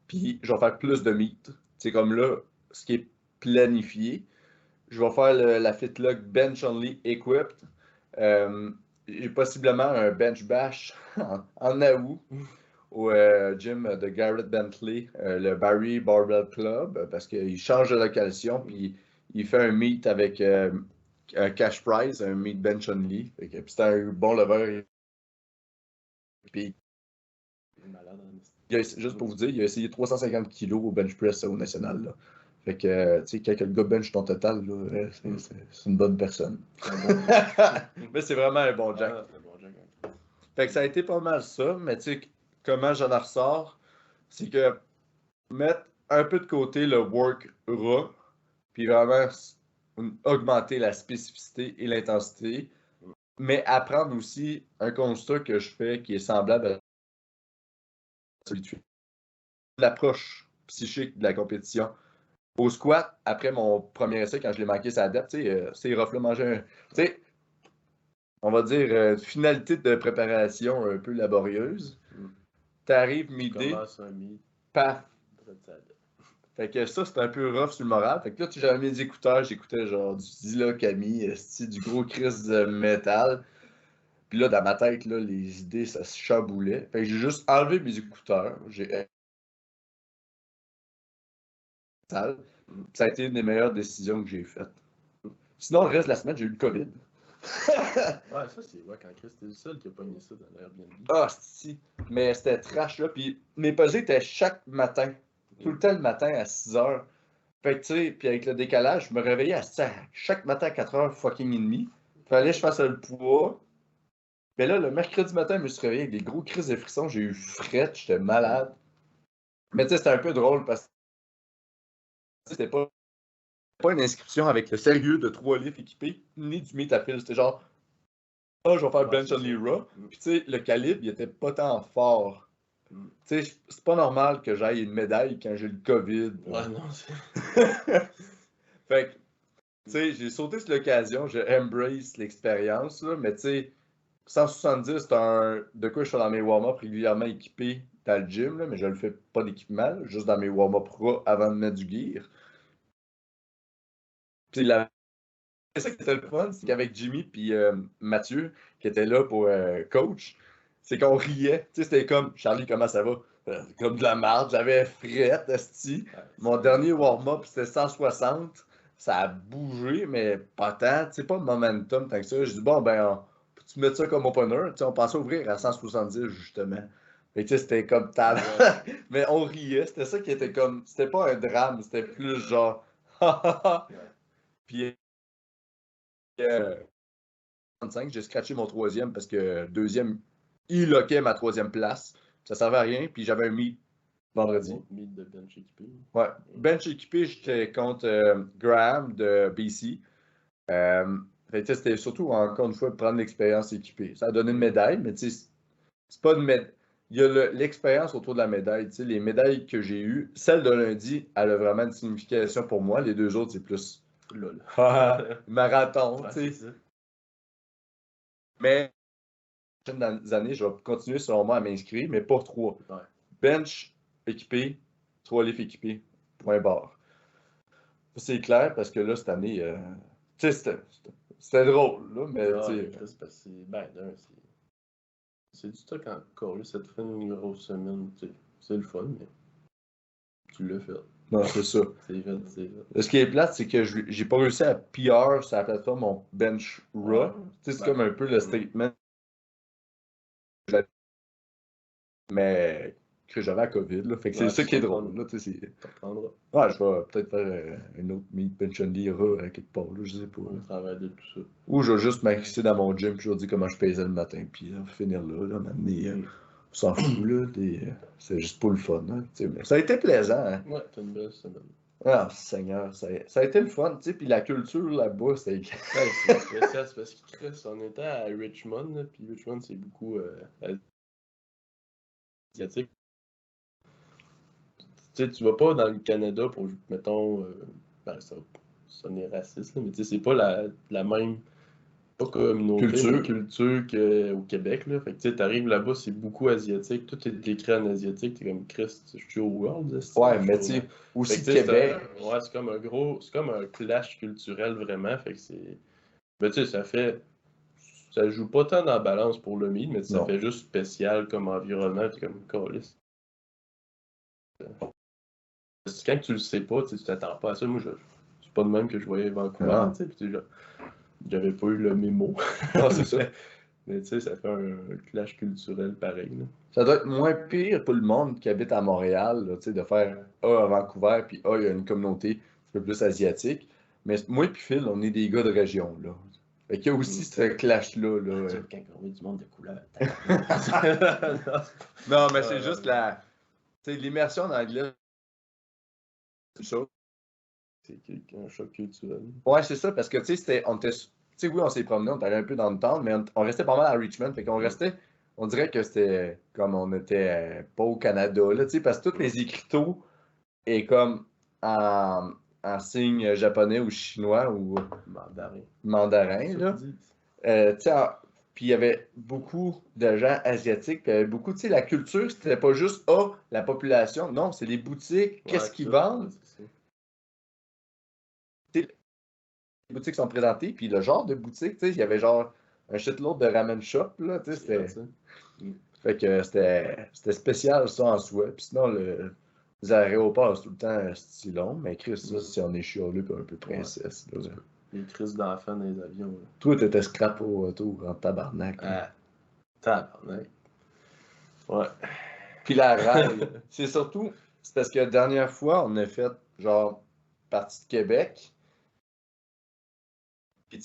puis je vais faire plus de meat. C'est comme là, ce qui est planifié, je vais faire la FitLog Bench Only Equipped. J'ai possiblement un bench bash en août au gym de Garrett Bentley, le Barry Barbell Club, parce qu'il change de location, puis il fait un meet avec un cash prize, un meet bench only. Puis c'est un bon lever. Puis, juste pour vous dire, il a essayé 350 kilos au bench press au national. Là. Fait que, tu sais, quand le gars bench ton total, là, c'est une bonne personne. Mais c'est vraiment un bon jack. Fait que ça a été pas mal ça, mais tu sais, comment j'en ressors, c'est que mettre un peu de côté le work raw, puis vraiment augmenter la spécificité et l'intensité, mais apprendre aussi un constat que je fais qui est semblable à l'approche psychique de la compétition. Au squat, après mon premier essai, quand je l'ai manqué, ça adapte, c'est rough, là, manger un... Tu sais, on va dire, finalité de préparation un peu laborieuse. T'arrives midi, paf! Fait que ça, c'était un peu rough sur le moral. Fait que là, j'avais mes écouteurs, j'écoutais genre du Dila Camille, du gros Chris de métal. Puis là, dans ma tête, là, les idées, ça se chamboulait. Fait que j'ai juste enlevé mes écouteurs. Ça a été une des meilleures décisions que j'ai faites. Sinon, le reste de la semaine, j'ai eu le COVID. Ouais, ça, c'est quand Chris, t'es le seul qui a pogné ça dans l'Airbnb. Ah, si. Mais c'était trash, là. Puis mes pesées étaient chaque matin. Tout le temps le matin à 6 h. Fait que, tu sais, puis avec le décalage, je me réveillais à chaque matin à 4 h fucking et demie. Fallait que je fasse le poids. Mais là, le mercredi matin, je me suis réveillé avec des gros crises de frissons. J'ai eu frette, j'étais malade. Mais tu sais, c'était un peu drôle parce que c'était pas une inscription avec le sérieux de 3 livres équipés, ni du métafil. C'était genre, je vais faire bench only raw. Puis tu sais, le calibre, il était pas tant fort. Tu sais, c'est pas normal que j'aille une médaille quand j'ai le COVID. Ouais, non, c'est... Fait que, tu sais, j'ai sauté sur l'occasion, j'ai embrace l'expérience, là, mais tu sais, 170, c'est de quoi je fais dans mes warm-up régulièrement équipés dans le gym, là, mais je le fais pas d'équipement, juste dans mes warm-up pro avant de mettre du gear. Puis c'est ça qui était le fun, c'est qu'avec Jimmy puis Mathieu, qui étaient là pour coach, c'est qu'on riait. Tu sais, c'était comme, Charlie, comment ça va? Comme de la merde, j'avais frette, esti. Mon dernier warm-up, c'était 160. Ça a bougé, mais pas tant. Tu sais, pas de momentum tant que ça. Je dis, bon, ben, peux-tu mettre ça comme opener? Tu sais, on pensait ouvrir à 170, justement. Mais tu sais, c'était comme talent. Mais on riait. C'était ça qui était comme, c'était pas un drame, c'était plus genre, Puis, 35, j'ai scratché mon troisième parce que deuxième, il loquait ma troisième place. Ça servait à rien. Puis j'avais un meet vendredi. Meet de bench équipé. Ouais. Bench équipé, j'étais contre Graham de BC. C'était surtout, encore une fois, prendre l'expérience équipée. Ça a donné une médaille, mais tu sais, c'est pas une médaille. Il y a l'expérience autour de la médaille. Tu sais, les médailles que j'ai eues, celle de lundi, elle a vraiment une signification pour moi. Les deux autres, c'est plus lol. Marathon, tu sais. Mais les prochaines années, je vais continuer selon moi à m'inscrire, mais pas 3. Ouais. Bench équipé, 3 livres équipés, point barre. C'est clair parce que là, cette année, tu sais, c'était drôle, là, mais tu sais. C'est du stock encore, ça te fait une grosse semaine, tu sais. C'est le fun, mais tu l'as fait. Non, c'est ça. C'est fait. Ce qui est plate, c'est que j'ai pas réussi à PR sur la plateforme mon bench raw. Tu sais, c'est comme un peu le statement. Mais que j'avais la COVID, là. Fait que Ouais, c'est ça tu qui est t'en drôle, prendras. là, tu sais. T'en prendras Ouais, je vais peut-être faire un autre meet penchandi quelque part, là, je sais pas. au travers de tout ça. Ou je vais juste m'inscrire dans mon gym, puis je vais dire comment je pesais le matin, puis on va finir là, m'amener. On s'en fout, là. C'est juste pour le fun, hein, tu sais, mais ça a été plaisant, hein. Ouais, t'as une belle semaine. Ah, Seigneur, ça a été le fun, tu sais, puis la culture là-bas, c'est. Ouais, c'est spécial, c'est parce qu'il reste on était à Richmond, là, puis Richmond, c'est beaucoup asiatique. Tu sais, tu vas pas dans le Canada pour, mettons, ben, ça sonner raciste, là, mais tu sais, c'est pas la même, pas communauté, Culture. mais culture qu'au Québec, là. Fait que tu sais, t'arrives là-bas, c'est beaucoup asiatique, tout est écrit en asiatique, t'es comme Christ, je suis au World, là, c'est- Ouais, je mais suis tu au- sais, aussi Fait que, tu sais, Québec. ouais, c'est comme un clash culturel vraiment, fait que c'est, mais tu sais, ça joue pas tant dans la balance pour le mid, mais ça Non. fait juste spécial comme environnement, t'es comme, câlisse. Quand tu le sais pas, tu t'attends pas à ça. Moi, c'est pas de même que je voyais Vancouver, Ah. tu sais, puis j'avais pas eu le mémo. Non, c'est ça. Mais tu sais, ça fait un clash culturel pareil, là. Ça doit être moins pire pour le monde qui habite à Montréal, là, tu sais, de faire à Vancouver, puis il y a une communauté un peu plus asiatique. Mais moi puis Phil, on est des gars de région, là. Fait qu'il y a aussi ce clash-là, là. Tu sais, quand on met du monde de couleur. Non, mais c'est juste tu sais, l'immersion en anglais, c'est une chose. C'est un choc culturel. Ouais, c'est ça, parce que, tu sais, tu sais, oui, on s'est promené, on est allé un peu dans le temps, mais on restait pas mal à Richmond, fait qu'on restait, on dirait que c'était comme on était pas au Canada, là, tu sais, parce que tous les écriteaux est comme en signe japonais ou chinois ou mandarin, là. Tu sais, puis il y avait beaucoup de gens asiatiques, puis il y avait beaucoup, tu sais, la culture, c'était pas juste, la population, non, c'est les boutiques, qu'est-ce qu'ils vendent, les boutiques sont présentées, puis le genre de boutique, tu sais, il y avait genre un shitload de ramen shop, là, tu sais, c'était. Fait que c'était spécial ça en soi. Puis sinon, les aéroports, c'est tout le temps si long, mais Chris, ça, si on est chialé puis un peu princesse. Là, les crises d'enfants dans les avions. Là. Toi, t'étais scrap au retour en tabarnak. Ah, tabarnak. Ouais. Puis la rail, c'est surtout, c'est parce que la dernière fois, on a fait genre partie de Québec, puis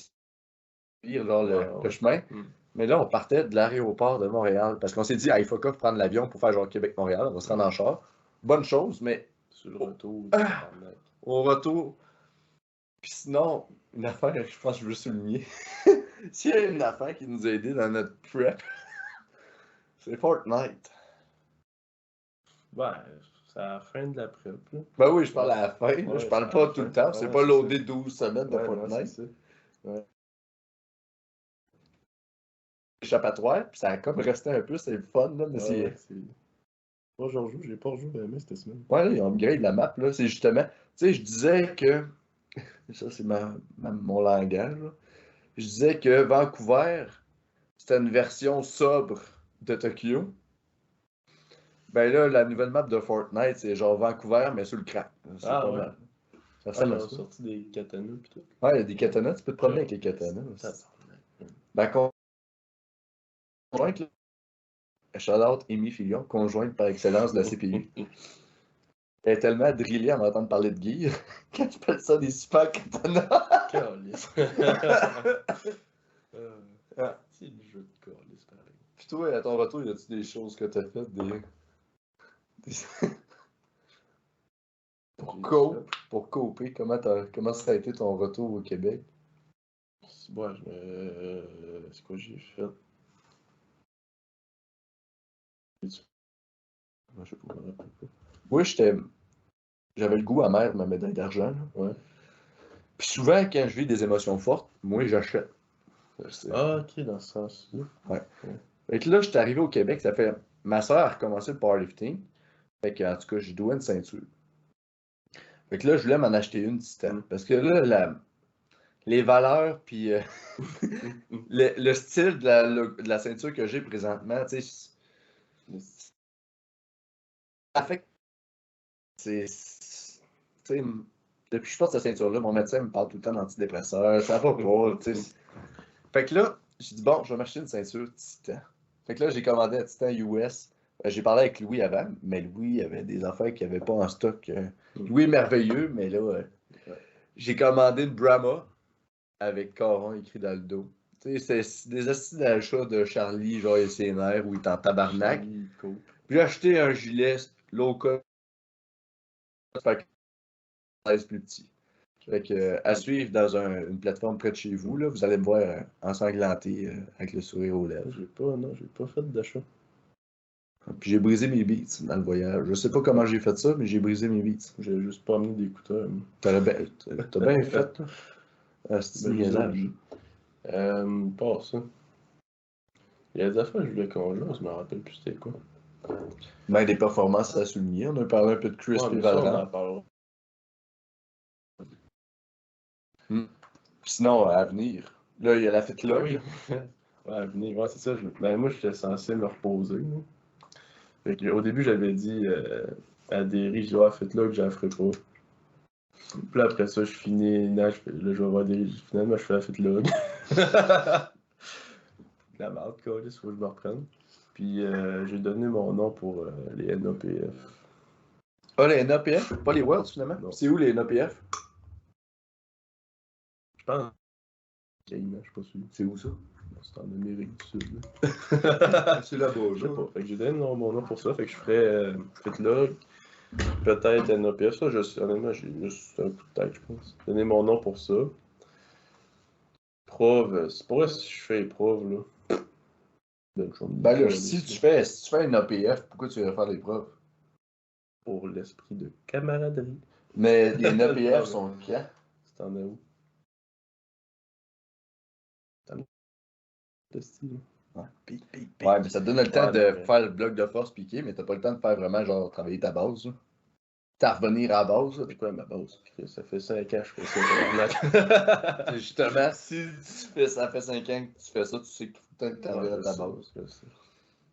genre le chemin. Mais là, on partait de l'aéroport de Montréal parce qu'on s'est dit, il faut pas prendre l'avion pour faire genre Québec-Montréal, on va se rendre en char. Bonne chose, mais. Sur le retour. Au retour. Puis sinon, une affaire que je pense que je veux souligner. S'il y a une affaire qui nous a aidé dans notre prep, c'est Fortnite. Ouais, c'est à la fin de la prep. Là. Ben oui, je parle à la fin. Ouais, je parle pas tout le temps. C'est pas loadé 12 semaines de Fortnite. Ouais. Échappatoire, puis ça a comme resté un peu, c'est le fun, là, mais c'est. Moi, j'en joue, j'ai pas joué mais cette semaine. Ouais, là, ils ont upgrade la map, là. C'est justement. Tu sais, je disais que. Ça, c'est mon langage, là. Je disais que Vancouver, c'était une version sobre de Tokyo. Ben là, la nouvelle map de Fortnite, c'est genre Vancouver, mais sur le crack. C'est pas mal. Ça ressemble à ça. Sorti des katanas pis tout. Ouais, il y a des katanas, tu peux te promener avec les katanas. Ben, conjointe, là. Shout-out Amy Fillon, conjointe par excellence de la CPU. Elle est tellement drillée à m'entendre parler de gear quand tu parles ça des super katanas. Calice. C'est du jeu de calice, pareil. Puis toi, à ton retour, y a-tu des choses que t'as faites, pour coper, comment ça a été ton retour au Québec? Ouais, c'est quoi j'ai fait? Je sais pas. Moi, j'avais le goût amer de ma médaille d'argent. Ouais. Puis souvent, quand je vis des émotions fortes, moi, j'achète. Ah, ok, dans ce sens-là. Ouais. Fait que là, je suis arrivé au Québec, ça fait. Ma soeur a recommencé le powerlifting. Fait que, en tout cas, je dois une ceinture. Fait que là, je voulais m'en acheter une titan. Parce que là, les valeurs, puis le style de la ceinture que j'ai présentement, tu sais. Ça fait que. Tu sais, depuis que je porte cette ceinture-là, mon médecin me parle tout le temps d'antidépresseurs, ça va pas, tu sais. Fait que là, j'ai dit, bon, je vais m'acheter une ceinture Titan. Fait que là, j'ai commandé un Titan US. J'ai parlé avec Louis avant, mais Louis avait des affaires qu'il n'y avait pas en stock. Louis est merveilleux, mais là, j'ai commandé une Brahma avec Caron écrit dans le dos. Tu sais, c'est des astuces d'achat de Charlie, genre SNR, où il est en tabarnak. Cool. Puis j'ai acheté un gilet low cost, fait que c'est plus petit. Fait que, à suivre dans une plateforme près de chez vous, là, vous allez me voir ensanglanté avec le sourire aux lèvres. J'ai pas fait d'achat. Puis j'ai brisé mes beats dans le voyage. Je sais pas comment j'ai fait ça, mais j'ai brisé mes beats. J'ai juste pas amené d'écouteurs. T'as bien fait, là. C'est un niaisage. Pas ça. Il y a des affaires que je voulais qu'on joue, je me rappelle plus c'était quoi. Ben, des performances à souligner. On a parlé un peu de Chris et On en Valorant. parlera. Sinon, à venir. Là, il y a la fête là. Oui. Ouais, à venir, ouais, c'est ça. Ben, moi, j'étais censé me reposer. Là. Fait que, au début, j'avais dit à Derry, je dis, faites-là que je la ferai pas. Puis là, après ça, je finis. Là, je vais voir Derry. Finalement, je fais la fête-log. La marde, quoi, il faut que je me reprenne. Puis j'ai donné mon nom pour les NAPF. Ah, les NAPF, pas les Worlds finalement. C'est où les NAPF? Je pense. Cayman, je suis pas sûr. C'est où ça? C'est en Amérique du Sud. C'est là-bas, je sais pas. Fait que j'ai donné mon nom pour ça. Fait que je ferais FitLog, peut-être NAPF. Ça, honnêtement, j'ai juste un coup de tête, je pense. Donner mon nom pour ça. Preuve, c'est pas vrai si je fais épreuve, là. Ben là, si tu fais un APF, pourquoi tu vas faire l'épreuve? Pour l'esprit de camaraderie. Mais les APF sont quand? C'est en août. De style. Ouais, ouais, mais ça te donne le temps de faire le bloc de force piqué, mais t'as pas le temps de faire vraiment genre travailler ta base. T'as revenir à la base. C'est quoi ma base? Ça fait 5 ans que je fais ça. Justement, si ça fait 5 ans que tu fais ça, tu sais que tout le temps que tu reviens à ta base.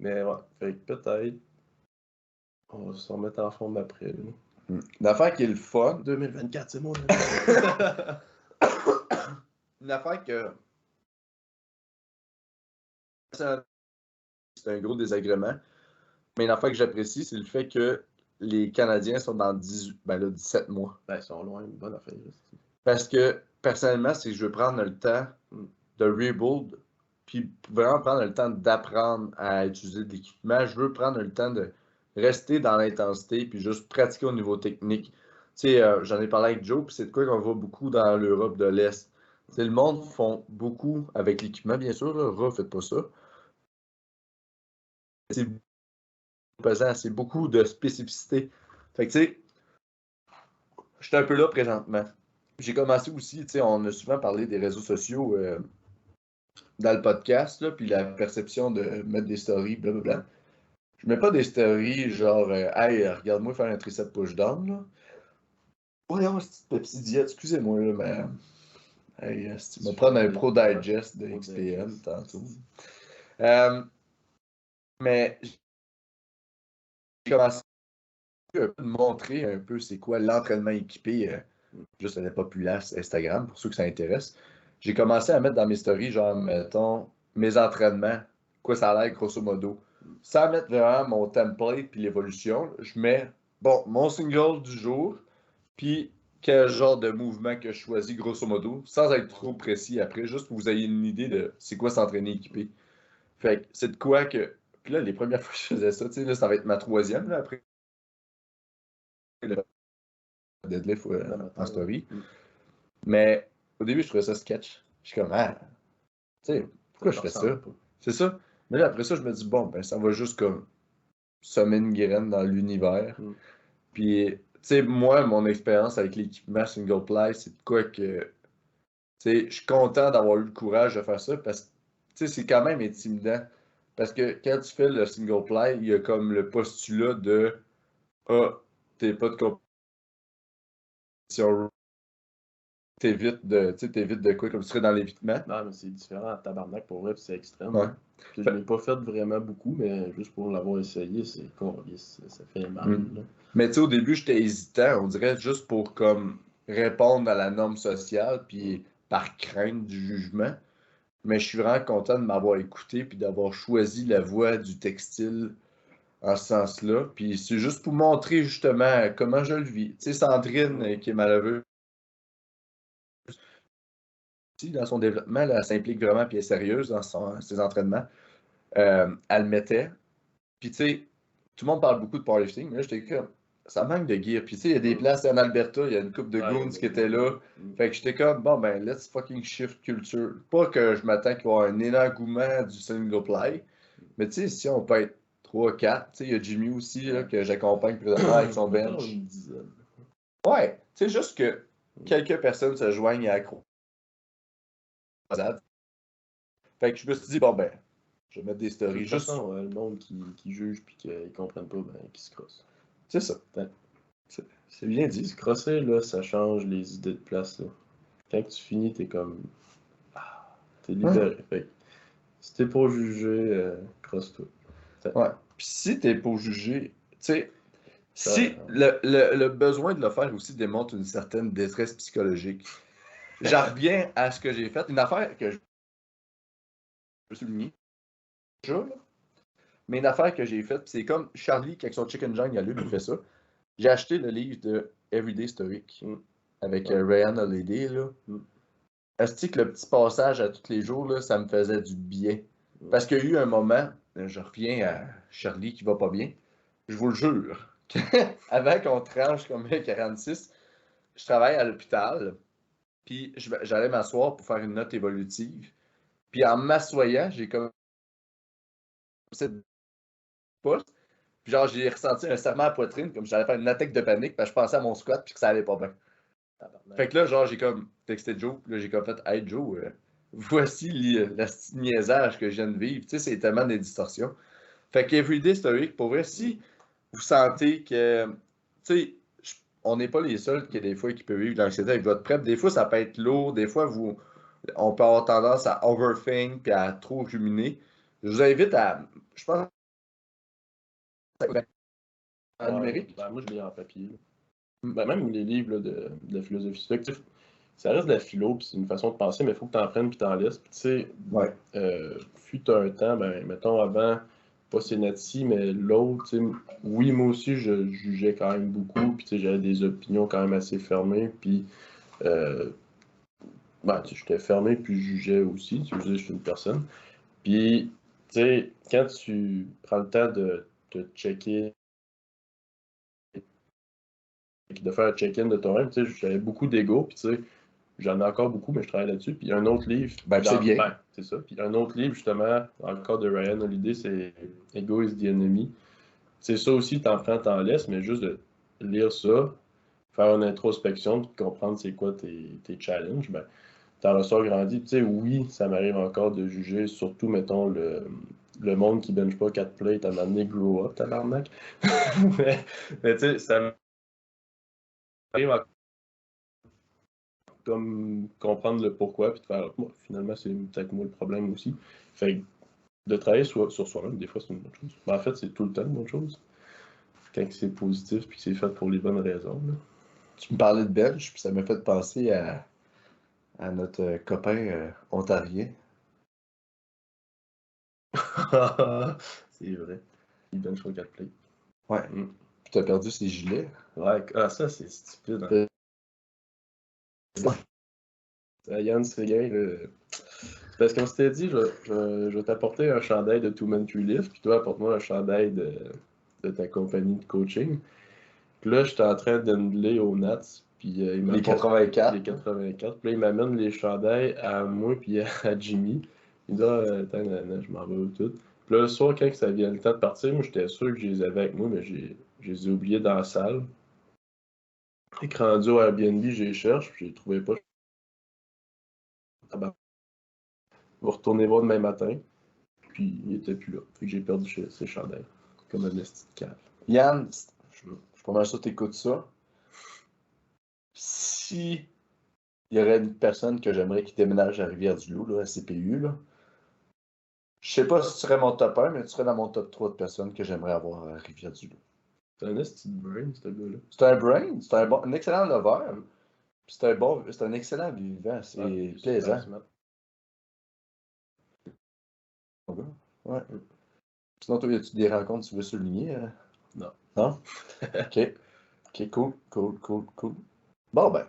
Mais ouais, fait que peut-être on va se remettre en forme après. L'affaire qui est le fun. 2024, c'est mon année. Une affaire que. C'est un gros désagrément. Mais une affaire que j'apprécie, c'est le fait que les Canadiens sont dans 17 mois. Ben, ils sont loin, une bonne affaire. Parce que, personnellement, c'est que je veux prendre le temps de rebuild, puis vraiment prendre le temps d'apprendre à utiliser de l'équipement. Je veux prendre le temps de rester dans l'intensité, puis juste pratiquer au niveau technique. Tu sais, j'en ai parlé avec Joe, puis c'est de quoi qu'on voit beaucoup dans l'Europe de l'Est. C'est le monde font beaucoup avec l'équipement, bien sûr. Là, faites pas ça. C'est pesant, c'est beaucoup de spécificité. Fait que, tu sais, je suis un peu là présentement. J'ai commencé aussi, tu sais, on a souvent parlé des réseaux sociaux dans le podcast, là, puis la perception de mettre des stories, blablabla. Je mets pas des stories genre, hey, regarde-moi faire un tricep push-down, là. Voyons, cette petite diète, excusez-moi, là, mais. Hey, tu vas prendre un Pro Digest de XPM tantôt. Mais j'ai commencé à montrer un peu c'est quoi l'entraînement équipé, juste à la populace Instagram, pour ceux que ça intéresse. J'ai commencé à mettre dans mes stories, genre, mettons, mes entraînements, quoi ça a l'air, grosso modo. Sans mettre vraiment mon template puis l'évolution, je mets, bon, mon single du jour, puis quel genre de mouvement que je choisis, grosso modo, sans être trop précis après, juste pour que vous ayez une idée de c'est quoi s'entraîner équipé. Fait que c'est de quoi que. Puis là, les premières fois que je faisais ça, tu sais, là, ça va être ma troisième, là, après le deadlift en story. Mais au début, je trouvais ça sketch. Je suis comme, tu sais, pourquoi je fais ça? C'est ça. Mais là, après ça, je me dis, bon, ben, ça va juste comme semer une graine dans l'univers. Puis, tu sais, moi, mon expérience avec l'équipement single ply, c'est de quoi que, tu sais, je suis content d'avoir eu le courage de faire ça parce que, tu sais, c'est quand même intimidant. Parce que quand tu fais le single ply, il y a comme le postulat de, t'es pas de compétition. T'évites de quoi, comme tu serais dans l'évitement. Non, mais c'est différent à tabarnak pour vrai, puis c'est extrême. Ouais. Puis je l'ai pas fait vraiment beaucoup, mais juste pour l'avoir essayé, ça fait mal. Mais tu sais, au début, j'étais hésitant, on dirait juste pour comme répondre à la norme sociale, puis par crainte du jugement. Mais je suis vraiment content de m'avoir écouté, puis d'avoir choisi la voie du textile en ce sens-là. Puis c'est juste pour montrer justement comment je le vis. Tu sais, Sandrine, qui est malheureuse aussi dans son développement, là, elle s'implique vraiment puis elle est sérieuse dans ses entraînements. Elle le mettait. Puis tu sais, tout le monde parle beaucoup de powerlifting, mais là, j'étais comme, ça manque de gear. Puis tu sais, il y a des places en Alberta, il y a une couple de goons qui étaient là. Fait que j'étais comme, bon, ben, let's fucking shift culture. Pas que je m'attends qu'il y ait un énorme engouement du single play, mais tu sais, si on peut être 3, 4, tu sais, il y a Jimmy aussi, là, que j'accompagne présentement avec son bench. Ouais, tu sais, juste que quelques personnes se joignent à la croisade. Fait que je me suis dit, bon, ben, je vais mettre des stories. Juste façon, le monde qui juge puis qu'ils comprennent pas, ben, qui se crosse. C'est ça. C'est bien dit. Se crosser, là, ça change les idées de place, là. Quand tu finis, t'es comme... Ah, t'es libéré. Fait que, si t'es pour juger, crosse-toi. Ouais. Puis si t'es pour juger, tu sais, si le besoin de le faire aussi démontre une certaine détresse psychologique. J'en reviens à ce que j'ai fait. Une affaire que je peux souligner déjà, là, mais une affaire que j'ai faite, c'est comme Charlie qui avec son Chicken Jungle, il fait ça. J'ai acheté le livre de Everyday Stoic avec Ryan Holiday. Là. Est-ce que le petit passage à tous les jours, là, ça me faisait du bien? Parce qu'il y a eu un moment, je reviens à Charlie qui va pas bien, je vous le jure, avant qu'on tranche comme 46, je travaille à l'hôpital, puis j'allais m'asseoir pour faire une note évolutive. Puis en m'assoyant, j'ai comme cette poste, puis genre j'ai ressenti un serrement à la poitrine, comme si j'allais faire une attaque de panique, parce que je pensais à mon squat, puis que ça allait pas bien. Fait que là, genre, j'ai comme texté Joe, puis là, j'ai comme fait, hey Joe, voici la petite niaisage que je viens de vivre. Tu sais, c'est tellement des distorsions. Fait que Everyday Stoic, pour vrai, si vous sentez que, tu sais, on n'est pas les seuls qui, des fois, qui peuvent vivre l'anxiété avec votre prep. Des fois, ça peut être lourd. Des fois, on peut avoir tendance à overthink puis à trop ruminer. Je vous invite à, je pense, en numérique. Ben, moi, je lis en papier. Ben, même les livres là, de philosophie. Ça reste de la philo, puis c'est une façon de penser, mais il faut que tu en prennes puis t'en laisses. Puis tu sais, fut un temps, ben, mettons avant, pas Senati, mais l'autre, tu sais, oui, moi aussi, je jugeais quand même beaucoup, puis tu sais, j'avais des opinions quand même assez fermées, puis ben, tu sais, j'étais fermé, puis je jugeais aussi, tu sais, je suis une personne. Puis, tu sais, quand tu prends le temps de te checker, de faire un check-in de toi-même, tu sais, j'avais beaucoup d'ego, puis tu sais, j'en ai encore beaucoup, mais je travaille là-dessus. Puis un autre livre. Ben, c'est bien. Ben, c'est ça. Puis un autre livre, justement, encore de Ryan Holiday, c'est Ego is the Enemy. C'est ça aussi, t'en prends, t'en laisses, mais juste de lire ça, faire une introspection, puis comprendre c'est quoi tes challenges, ben, t'en ressors grandi. Tu sais, oui, ça m'arrive encore de juger, surtout, mettons, le monde qui bench pas 4 plates à m'amener grow up, tabarnak. mais tu sais, ça m'arrive encore comme comprendre le pourquoi, puis de faire, bon, finalement, c'est peut-être moi le problème aussi. Fait que de travailler sur soi-même, des fois, c'est une bonne chose. Mais en fait, c'est tout le temps une bonne chose. Quand c'est positif, puis c'est fait pour les bonnes raisons. Là. Tu me parlais de Belge, puis ça m'a fait penser à notre copain ontarien. C'est vrai. Il bench pas 4 plates. Ouais. Puis t'as perdu ses gilets. Ouais, ça, c'est stupide. Hein. Yann Séguin, parce que comme je t'ai dit, je vais t'apporter un chandail de Two Man Two Lift, puis toi, apporte-moi un chandail de ta compagnie de coaching. Puis là, j'étais en train d'enlever aux Nats, puis il Les 84. Les 84. Puis là, il m'amène les chandails à moi puis à Jimmy. Il dit, ah, attends, je m'en vais tout. Puis là, le soir, quand ça vient le temps de partir, moi, j'étais sûr que je les avais avec moi, mais je les ai oubliés dans la salle. Et rendu au Airbnb, je les cherche, puis je les trouvais pas. Je vais retourner voir demain matin, puis il était plus là. Fait que j'ai perdu ses chandails, comme un esti de cave. Yann, je suis pas mal sûr que t'écoutes ça. Si il y aurait une personne que j'aimerais qui déménage à Rivière-du-Loup, là, à CPU, là, je sais pas si tu serais mon top 1, mais tu serais dans mon top 3 de personnes que j'aimerais avoir à Rivière-du-Loup. C'est un esti de brain, ce gars-là. C'est un brain, c'est un excellent lover, puis c'est un excellent vivant, c'est plaisant. Smart. Ouais. Sinon, toi, y a-tu des rencontres que tu veux souligner? Non. Non? OK. OK, cool. Bon, ben.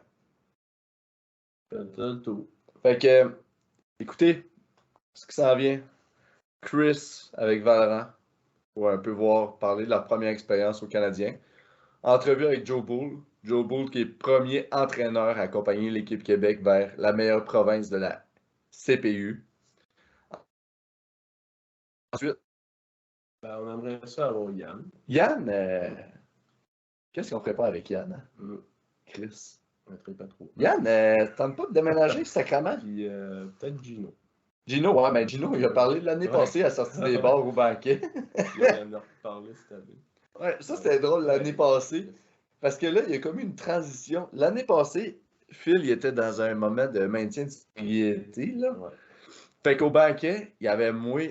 C'est tout. Fait que, écoutez, ce qui s'en vient, Chris avec Valorant, pour un peu parler de la première expérience au Canadien. Entrevue avec Joe Bull. Joe Bull qui est premier entraîneur à accompagner l'équipe Québec vers la meilleure province de la CPU. Ensuite, Ben, on aimerait ça avoir Yann. Yann, qu'est-ce qu'on ferait pas avec Yann? Hein? Chris. On ne pas trop. Yann, tente pas de déménager sacrément? Puis peut-être Gino. Gino, ouais, ben Gino, il a parlé de l'année passée à la sortie des bars au banquet. Il en a reparlé cette année. Ouais, ça c'était drôle l'année passée. Parce que là, il y a comme une transition. L'année passée, Phil, il était dans un moment de maintien de sobriété, là. Ouais. Fait qu'au banquet, il y avait moi.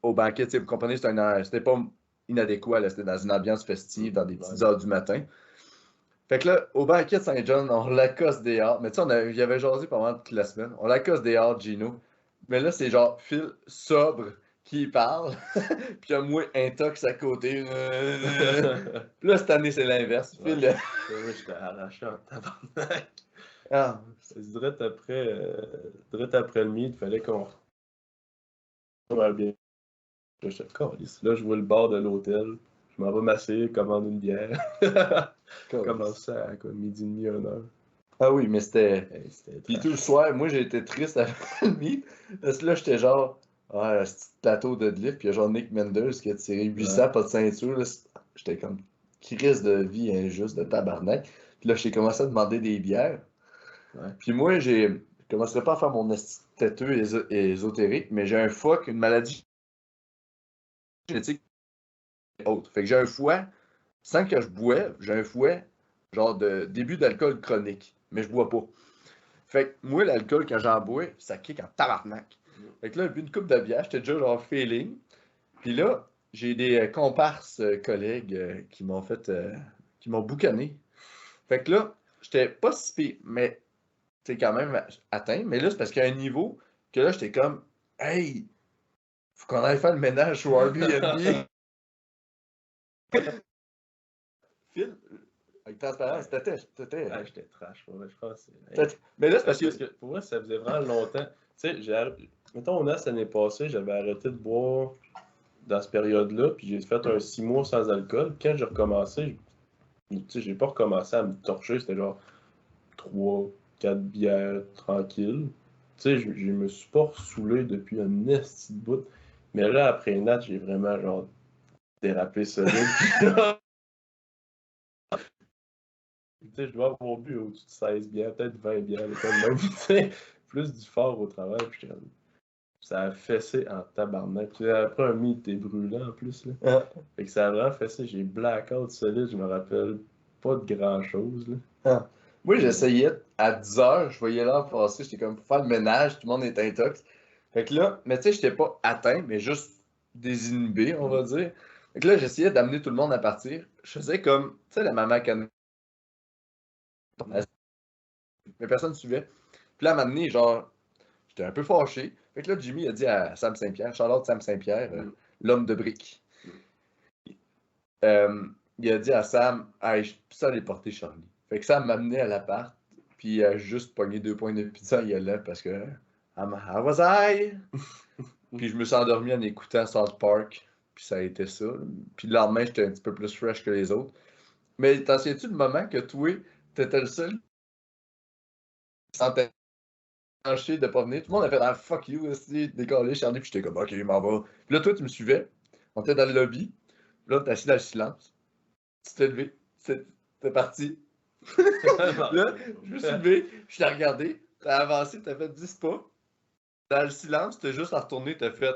Au banquet, vous comprenez, c'était pas inadéquat, là, c'était dans une ambiance festive, dans des petites heures du matin. Fait que là, au banquet de Saint-John, on l'accoste dehors. Mais tu sais, il y avait jasé pendant toute la semaine. On l'accoste dehors, Gino. Mais là, c'est genre Phil sobre qui parle. Puis il y a moi intox à côté. Puis là, cette année, c'est l'inverse. Ouais. Phil. Oui, j'étais arraché en tabarnak. Ah. C'est direct après le meet, il fallait qu'on va bien. Là, je vois le bar de l'hôtel. Je m'en vais masser, commande une bière. Commence ça à quoi, midi et demi, 1h. Ah oui, mais c'était. Hey, Puis tout le soir, moi j'ai été triste après le meet. Parce que là, j'étais genre. Ah, ce petit plateau de lift. Puis il y a genre Nick Mendes qui a tiré 800, pas de ceinture. Là. J'étais comme crise de vie injuste, de tabarnak. Puis là, j'ai commencé à demander des bières. Ouais. Puis moi, je commencerai pas à faire mon têteux ésotérique, mais j'ai un foie, une maladie génétique autre. Fait que j'ai un foie, sans que je boive, j'ai un foie, genre de début d'alcool chronique, mais je bois pas. Fait que moi, l'alcool, quand j'en bois, ça kick en tabarnak. Fait que là, une coupe de bière, j'étais déjà genre feeling. Puis là, j'ai des comparses collègues qui m'ont qui m'ont boucané. Fait que là, j'étais pas si pire, mais c'est quand même atteint. Mais là, c'est parce qu'il y a un niveau que là, j'étais comme, hey, faut qu'on aille faire le ménage sur Airbnb. Phil, avec transparence, t'étais. Ah, j'étais trash, ouais, je pense. Mais là, c'est parce Parce que. que pour moi, ça faisait vraiment longtemps. Tu sais, mettons, on a cette année passée, j'avais arrêté de boire dans cette période-là, puis j'ai fait un 6 mois sans alcool. Quand j'ai recommencé, tu sais, j'ai pas recommencé à me torcher, c'était genre 3, 4 bières tranquilles. Tu sais, je me suis pas ressoulé depuis un esti de bout. Mais là, après Nat, j'ai vraiment genre dérapé solide. Tu sais, je dois avoir bu au-dessus de 16 bières, peut-être 20 bières, comme même, tu sais, plus du fort au travail, puis ça a fessé en tabarnak. Puis après un meet, t'es brûlant en plus, là. Ah. Fait que ça a vraiment fessé, j'ai blackout solide, je me rappelle pas de grand-chose, là. Ah. Moi, j'essayais à 10h, je voyais l'heure passer, j'étais comme pour faire le ménage, tout le monde est intox. Fait que là, mais tu sais, j'étais pas atteint, mais juste désinhibé, on va dire. Fait que là, j'essayais d'amener tout le monde à partir. Je faisais comme, tu sais, la maman canne. Mais personne ne suivait. Puis là, à un moment donné, genre, j'étais un peu fâché. Fait que là, Jimmy a dit à Sam Saint-Pierre, Charlotte Sam Saint-Pierre, l'homme de briques. Il a dit à Sam, hey, je peux aller porter Charlie. Fait que Sam m'a amené à l'appart, puis il a juste pogné 2 points de pizza, il allait parce que. How was I? Puis je me suis endormi en écoutant South Park, puis ça a été ça. Puis le lendemain, j'étais un petit peu plus fresh que les autres. Mais t'en souviens-tu le moment que toi, t'étais le seul qui sentait chier de pas venir? Tout le monde a fait, ah fuck you, aussi, décollé, Charlie, puis j'étais comme, ok, je m'en vais. Puis là, toi, tu me suivais. On était dans le lobby. Là, t'es assis dans le silence. Tu t'es levé. T'es parti. Là, je me suis levé, je t'ai regardé, t'as avancé, t'as fait 10 pas. Dans le silence, t'as juste à retourner, t'as fait.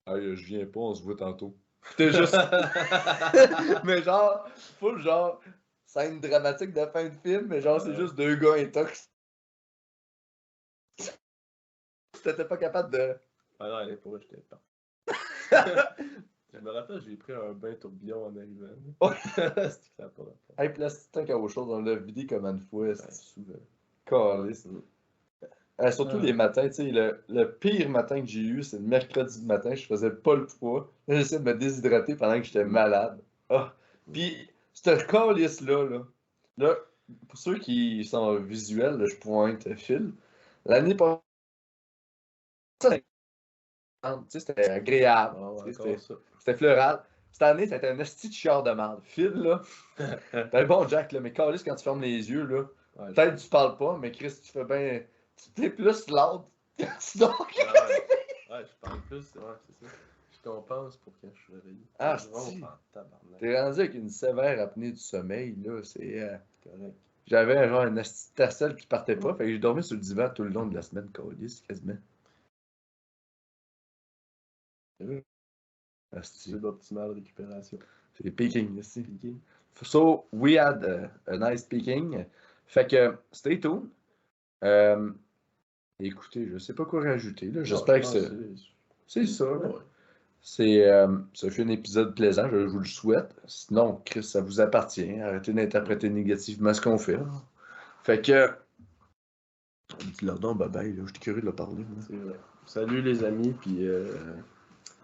Hey, je viens pas, on se voit tantôt. T'es juste. Mais genre, full genre, scène dramatique de fin de film, mais genre, c'est juste deux gars intox. T'étais pas capable de. Ah non, elle est pour j'étais pas. Je me rappelle, j'ai pris un bain tourbillon en arrivant. C'était que ça a pas rapport. Hey, plastique à autre chose, on l'a vidé comme une fois. Souvent. Calice. Surtout les matins, tu sais, le pire matin que j'ai eu, c'est le mercredi matin, je faisais pas le poids. J'essayais de me déshydrater pendant que j'étais malade. Ah. Puis, ce calice-là, là, pour ceux qui sont visuels, là, je pointe Phil. L'année passée, c'était agréable. C'était floral. Cette année, c'était un esti de chiard de merde. Phil, là, t'es bon, Jack, là, mais calice, quand tu fermes les yeux, là, peut-être que tu parles pas, mais Chris, tu fais bien. Tu es plus loud. Donc. Ouais, je parle plus, ouais, c'est ça. Je compense pour quand je suis réveillé. Ah, t'es rendu avec une sévère apnée du sommeil, là, c'est correct. J'avais genre un acétacel qui partait pas, fait que j'ai dormi sur le divan tout le long de la semaine, câlisse, quasiment. C'est l'optimal récupération. C'est peaking, ici. So, we had a nice peaking. Fait que, stay tuned. Écoutez, je sais pas quoi rajouter, là. J'espère que c'est ça, là. Ça fait un épisode plaisant, je vous le souhaite. Sinon, Chris, ça vous appartient. Arrêtez d'interpréter négativement ce qu'on fait. Fait que. Dis-leur donc, bye bye, là. Je suis curieux de leur parler. C'est vrai. Salut les amis, puis